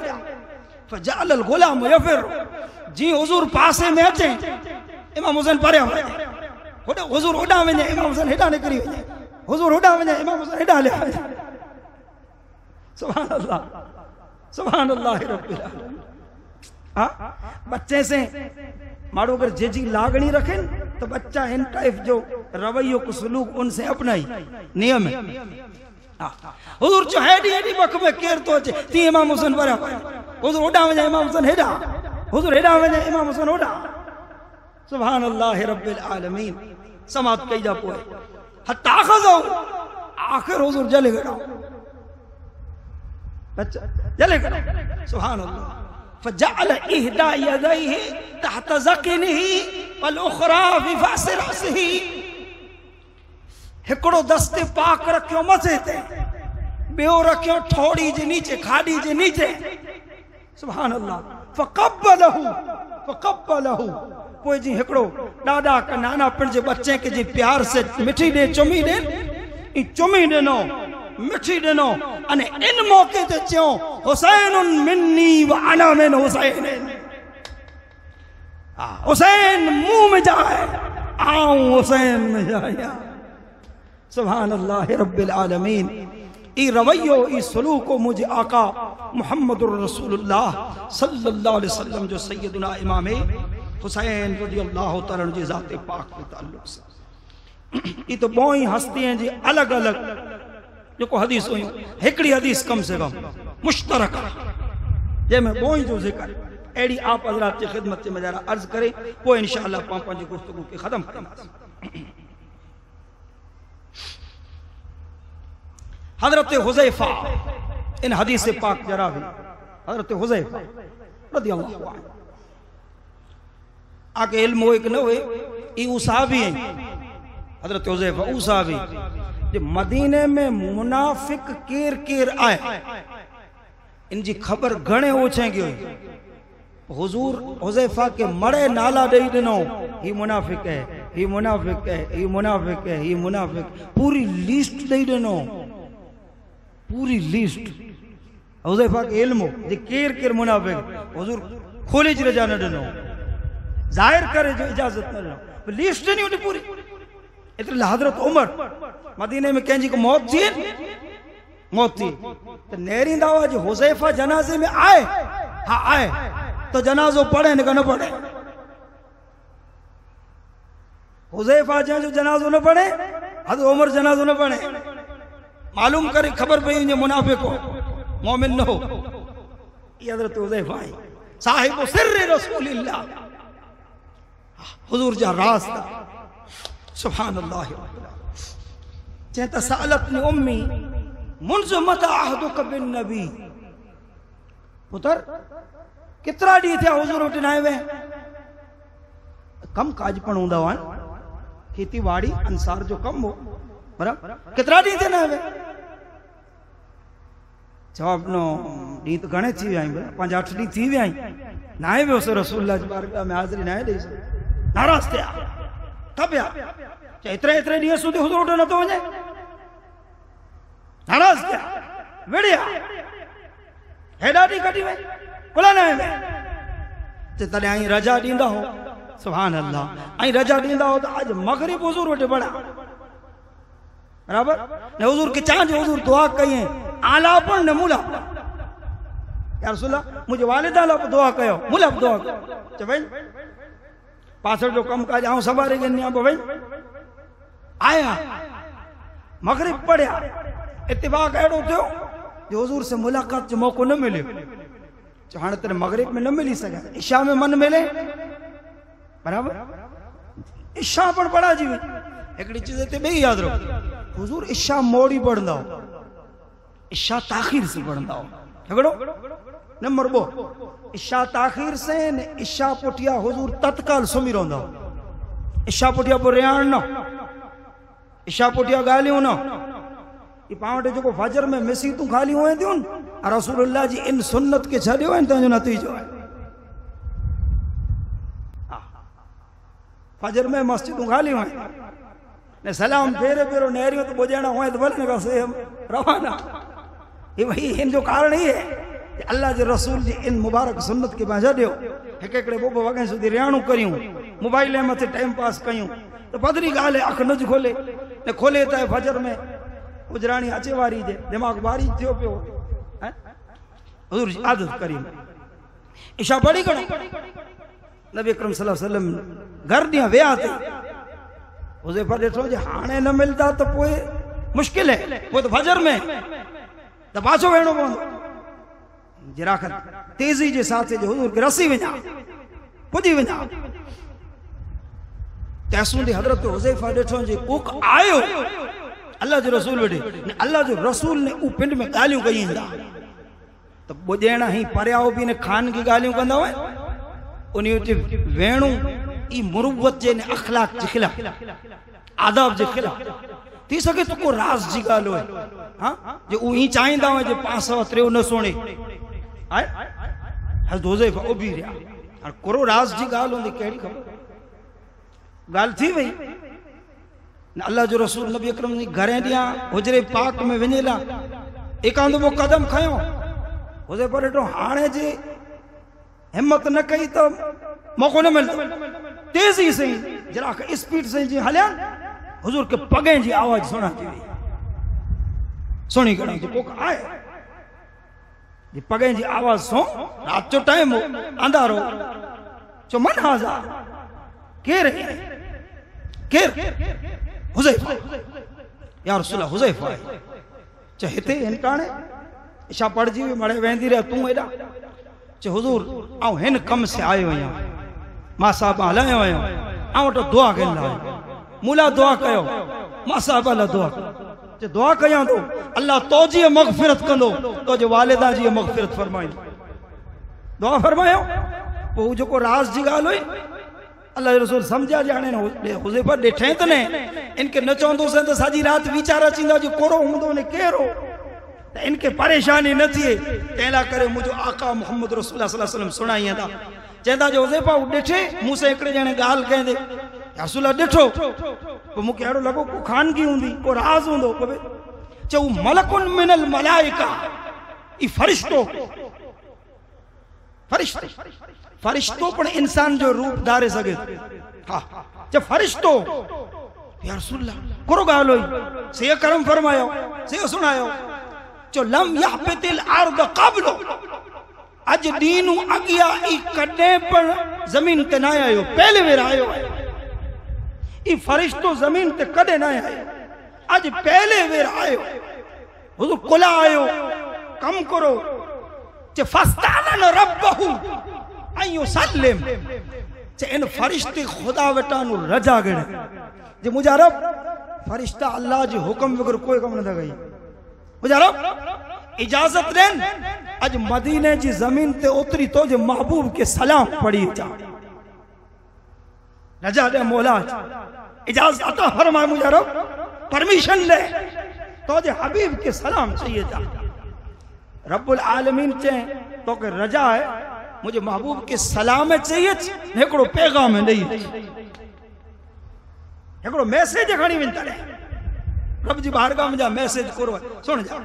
फजअल अल गुलाम यफिर जी हुजूर पासे में अचे इमाम हुसैन परे होडे हुजूर होडा वने इमाम हुसैन हेडा निकरी वने हुजूर होडा वने इमाम हुसैन हेडा ले सुभान अल्लाह रब्बिल आलमीन। हां बच्चे से मारो अगर जेजी लागणी रखे तो बच्चा इन टाइप जो रवैयो को सलूक उनसे अपनाई नियम है। हुजूर जो हेडी हेडी बख में केर तो अचे ती इमाम हुसैन पर हुजूर होडा वने इमाम हुसैन हेडा हुजूर हेडा वने इमाम हुसैन होडा सुभान अल्लाह रब्बिल आलमीन। समात कईदा पोए हत्ता खज़ो आखिर हुजूर जले गया बच्चा जले गया सुभान अल्लाह। फजअल इहदा यदैहि तहत ज़क़निही वल उखरा फी फ़ास रअसिही। हिकिड़ो दस्ते पाक रखियो मथे ते ॿियो रखियो ठोड़ी जे नीचे खाड़ी जे नीचे सुभान अल्लाह। फक़ब्बलहु पोइ जी हिकड़ो ॾाॾा का नाना पिण जे बच्चे के जी प्यार से मिठी दे चुमी दे ई चुमी देनो मिठी देनो अने इन मौके ते चयो हुसैनुन मिन्नी व अना मिन हुसैन। हुसैन मुंह में जाए आऊं हुसैन में जाया। सुभान अल्लाह रब्बिल आलमीन। ई रवैयो ई सलूको मुझे आका मुहम्मदुर रसूलुल्लाह सल्लल्लाहु अलैहि वसल्लम जो सैयदुना इमाम हुसैन रज़ियल्लाहु तआला जी ज़ात पाक के ताल्लुक से ई तो बोई हस्तियां जी अलग अलग जो को हदीस हुई हिकड़ी हदीस कम से कम मुश्तरक जे में बोई जो जिक्र एड़ी आप हजरात की खिदमत में जरा अर्ज करें वो इंशाअल्लाह पापा जी गुफ्तगू के खत्म करेंगे। हजरत हुज़ैफा इन हदीस से पाक जरा भी हजरत हुज़ैफा रज़ियल्लाहु अन्हु आके इल्म हो कि न होए ई उसाबी हैं। हजरत हुज़ैफा उसाबी जे मदीने में मुनाफिक केर केर आए इनकी खबर घणे ओछे गयो। हुजूर हुज़ैफा के मड़े नाला दई दिनो ही मुनाफिक है ही मुनाफिक है ही मुनाफिक है ही मुनाफिक पूरी लिस्ट दई दिनो पूरी लिस्ट हुज़ैफा के इल्म जे केर केर मुनाफिक हुजूर खोले ज रजा न दिनो जाहिर करे जो इजाजत न दिनो लिस्ट नहीं उठी पूरी। इतने हजरत उमर मदीने में कंहिंजी को मौत थी तो नेरींदा हुआ जो हुज़ैफा जनाजे में आए हाँ आए तो जनाजो पढ़े न न पढ़े। हुज़ैफा जो जनाजो न पढ़े हज़रत उमर जनाजो न पढ़े मालूम करे खबर पई वञे मुनाफिक हो मोमिन न हो। ये हजरत हुज़ैफा है साहिब सिर्र रसूलिल्लाह हुजूर जा राज था। सुभान अल्लाह। चेता सालतनी उम्मी मुंज़ मता अहदुक बिन नबी पुत्र कितरा डी थे हुजूर वटि आए वे कम काज पण हूंदा हुआ खेती बाड़ी अंसार जो कम हो बराबर कितरा डी थे ना वे जवाब नो डी तो घणे थी आई 5-8 डी थी वे आई नाए वे उस रसूलुल्लाह जी बारगाह में हाज़िरी नाए दे नाराज थे तब या इतरे इतरे डी सुधी हुजूर वटि न तो वने नाराज क्या वेड़िया हेडा डी कटी वे बोला ना ते तने आई रजा दींदा हो। सुभान अल्लाह आई रजा दींदा हो तो आज मगरिब हुजूर वटि बड़ा बराबर ने हुजूर के चांद हुजूर दुआ कई आलापन ने मुला या रसूलल्लाह मुझे वालिदा ला दुआ कयो मुला दुआ च भाई पाछड़ जो कम काज आऊं सवारे गन्या भाई आया मगरिब पढ़या इत्तिफाक एड़ो थियो जो हुजूर से मुलाकात जो मौको न मिले जो हाँ तेरे मगरिब में न मिली सके इशा में मन मिले बराबर इशा पर पढ़ा जी एकड़ी चीज ते बे याद रखो हुजूर इशा मोड़ी पढ़ंदा हो इशा ताखीर से पढ़ंदा हो झगड़ो नंबर 2 इशा ताखीर से ने इशा पुटिया हुजूर तत्काल सुमी रहंदा हो इशा पुटिया पर रियाण न इशा पुटिया गालियों न ये पावटे जो फजर में मिसी तू खाली हुए थी रसूलुल्लाह जी इन सुन्नत के छड़ियो है तो नतीजो है फजर में मस्जिद खाली हुए ने सलाम फेरे फेरो नेरियो तो बुझाना हुए तो भले का से रवाना ये वही इन जो कारण ही है कि अल्लाह जे रसूल जी इन मुबारक सुन्नत के बाजा दियो एकड़े बोबो वगे सुधी रियाणू करियो मोबाइल में मथे टाइम पास कयूं तो पदरी गाले अख न खोले ने खोले त फजर में उजरानी अचे वारी जे दिमाग बारी थियो पियो हैं हुजूर जी आदत करी इशा पढ़ी करो नबी अकरम सल्लल्लाहु अलैहि वसल्लम घर दिया वे आते हुज़ैफा देखो जे हाने न मिलता तो पोए मुश्किल है वो तो फजर में तो पाछो वेणो पवंदो जरा तेजी जे साथ जे हुजूर के रसी वञा पुजी वञा तैसूं दे हजरत हुज़ैफा देखो जे कुक आयो अल्लाह जो रसूल वेठे अल्लाह जो रसूल ने उ पिंड में गालियों कई तो बुझेणा ही परियाओ भी ने खान की गालियों कंदा हुए उन वेणु ई मुरुवत जे ने अखलाक जे खिलाफ आदाब जे खिलाफ थी सके तो को राज जी गाल होए हां जो उ ही चाहींदा हो जे 503 न सोने आए हज़रत हुज़ैफा उभी रिया और कोरो राज जी गाल होंदी केड़ी खबर गाल थी वही अल्लाह जो रसूल नबी अकरम जी घरे दिया हुजरे पाक में वनेला एकांदो वो कदम खयो हुजे पर तो हाणे जी हिम्मत न कई तो मौको न मिलतो तेजी से जरा स्पीड से जी हलिया हुजूर के पगे जी आवाज सुना थी सुनी गणी तो पोक आए जी पगे जी आवाज सो रात जो टाइम हो अंधारो चो मन हाजा केर केर हुज़ैफा या रसूल हुज़ैफा च हिते इनकाने इशा पढ़जी मड़े वेंदी रे तू एडा च हुजूर आ हिन कम से आयो या मा साहब हलायो आयो आ तो दुआ कला मूला दुआ कयो मा साहब ला दुआ च दुआ कया तो अल्लाह तोजी मगफिरत कंदो तो जो वालिदा जी मगफिरत फरमाई दुआ फरमायो वो जो को राज जी गाल हुई अल्लाह रसूल समझा जाने हुज़ैफा ॾिठे त ने इनके न चवंदोसि त साजी रात वीचारा चींदा जो कोड़ो हूंदो ने केरो त इनके परेशानी न थिए तंहिंला करे मुंहिंजो आका मोहम्मद रसूल सल्लल्लाहु अलैहि वसल्लम सुणाईं था चवंदा जो हुज़ैफा ॾिठे मूंसां हिकिड़े ॼणे ॻाल्हि कयंदे रसूल ॾिठो पोइ मूंखे अहिड़ो लॻो को ख़ानगी हूंदी को राज़ हूंदो चओ मलकुन मिनल मलाइका ई फरिश्तो फरिश्तो फरिश्तो पण इंसान जो रूप धारे सके हाँ जब फरिश्तो या रसूल करो गाल होई से करम फरमायो से सुनायो जो लम यहबितिल अर्द क़ब्ल अज दीनु अगिया ई कदे पर जमीन ते ना आयो पहले वेर आयो ई फरिश्तो जमीन ते कदे ना आयो आज पहले वेर आयो हुजूर कुला आयो कम करो जे फस्ताना रब्बहु आयो सल्लम जे इन फरिश्ते खुदा वटानु रजा गड़े जे मुझा रब फरिश्ता अल्लाह जी हुक्म बगैर कोई कम न गई मुझा रब इजाजत देन आज मदीने जी जमीन ते उतरी तो जे महबूब के सलाम पढ़ी जा रजा दे मौला इजाजत अता फरमाए मुझा रब परमिशन ले तो जे हबीब के सलाम चाहिए जा रब्बुल आलमीन चे तो के रजा है मुझे महबूब के सलाम चाहिए हेकड़ो पैगाम नहीं हेकड़ो मैसेज खणी वेंदा रे रब जी बारगाह में जा मैसेज करो सुन जा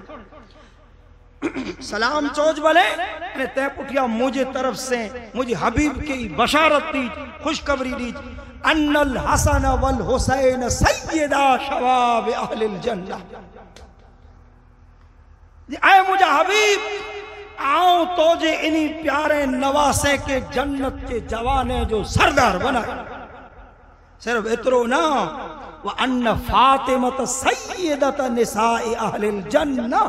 सलाम चोज भले ने ते पुठिया मुझे तरफ से मुझे हबीब की बशारत दी खुशखबरी दी अन्नल हसन वल हुसैन सय्यदा शबाब अहलिल जन्नह आए मुझा हबीब आओ तो जे इन्हीं प्यारे नवासे के जन्नत के जवाने जो सरदार बना सिर्फ इतरो ना व अन्न फातिमत सय्यदत निसाई अहलिल जन्नह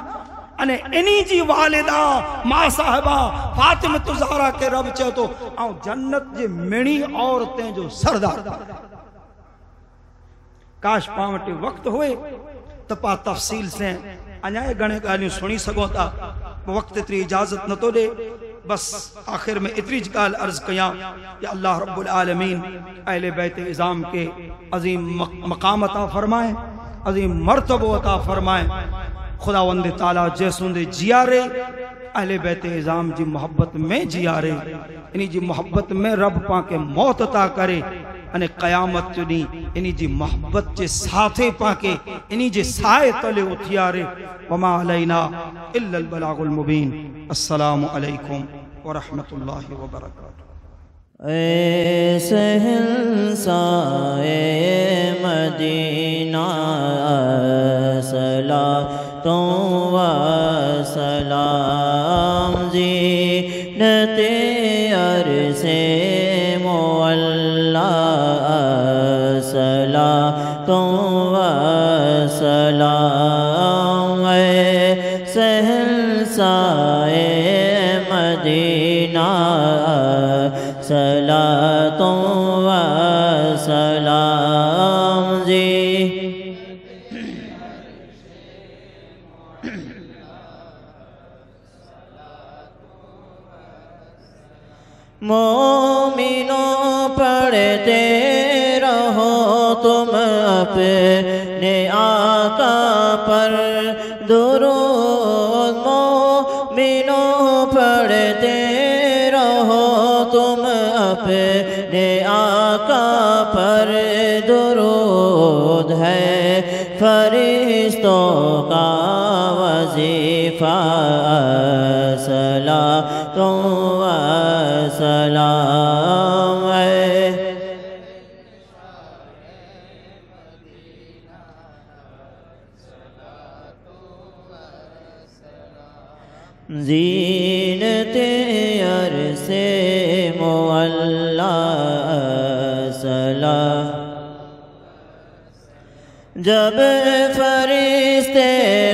अने इन्हीं जी वालिदा मां साहिबा फातिमत ज़हरा के रब चे तो आओ जन्नत जे मिणी औरतें जो सरदार काश पावटे वक्त हुए तो पा तफसील से अञा घणे गालियों सुनी सको था वक्त इतनी इजाजत न तो दे बस आखिर में इतनी गाल अर्ज कया कि अल्लाह रब्बुल आलमीन अहले बैत इज़ाम के अजीम मकाम अता फरमाए अजीम मर्तबो अता फरमाए खुदावंद ताला जैसुंदे जियारे अहले बैत इज़ाम जी मोहब्बत में जियारे इन्हीं जी मोहब्बत में रब पाके मौत अता करे अने क़यामत जो दी इन्हीं जी मोहब्बत जे साथे पाके इन्हीं जे साए तले उथियारे वमा अलैना इल्लल बलागुल मुबीन अस्सलामु अलैकुम व रहमतुल्लाहि व बरकातुहू। ऐ सहंसाए मदीना सलातो व सलाम ज़ीनते अरसे मुअल्ला सलातो व सलाम सहंसाए मदीना सलातो व सलाम जी मोमिनों पढ़ते रहो तुम अपने आका पर दुरूद मोमिनों पढ़ते रहो तुम अपने आका पर दुरूद है फरिश्तों का वजीफा सलातो व सलाम है। ज़ीनते अरसे मुअल्ला सला जब फरिश्ते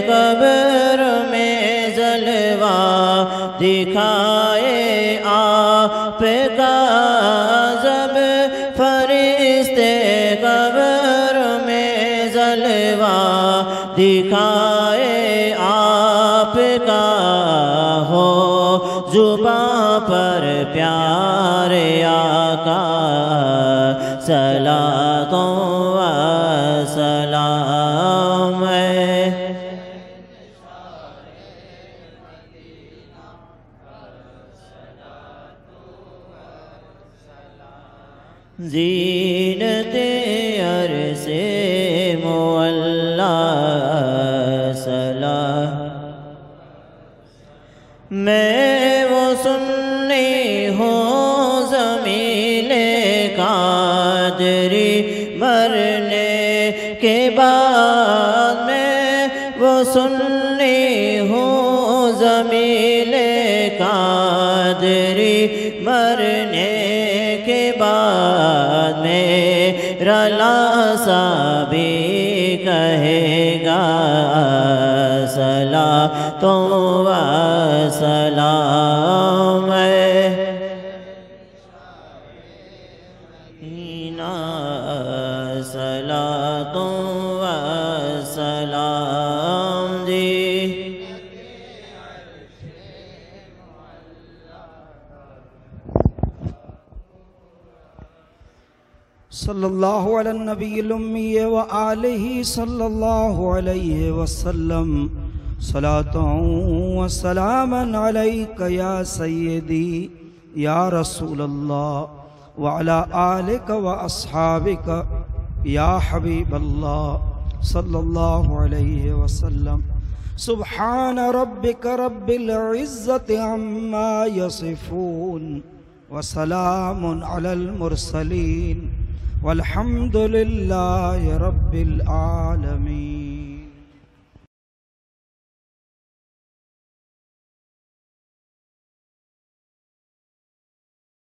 कब्र में जलवा दिखाए आपका जब फरिश्ते कब्र में जलवा दिखाए आपका हो जुबां पर प्यारे आका सलातो व सलाम है। ज़ीनते अरसे मुअल्ला सला मैं वो सुन्नी हूँ ज़मीले कादरी मरने के बाद मैं वो सुन्नी हूँ ज़मीले कादरी मरने के बाद मेरा लासा भी कहेगा सलातो व सलाम है। सलातो व सलाम जी। सल्लल्लाहु अला नबील उम्मी व आलिहि सल्लल्लाहु अलैहि वसल्लम सलातों व सलामन अलैका या सय्यदी या रसूल अल्लाह व अला आलिका व अस्हाबिका या हबीब अल्लाह सल्लल्लाहु अलैहि वसल्लम। सुब्हान रब्बिका रब्बिल इज्जति अम्मा यसिफून व सलामुन अलल मुरसलीन वल्हम्दुलिल्लाहि रब्बिल आलमीन।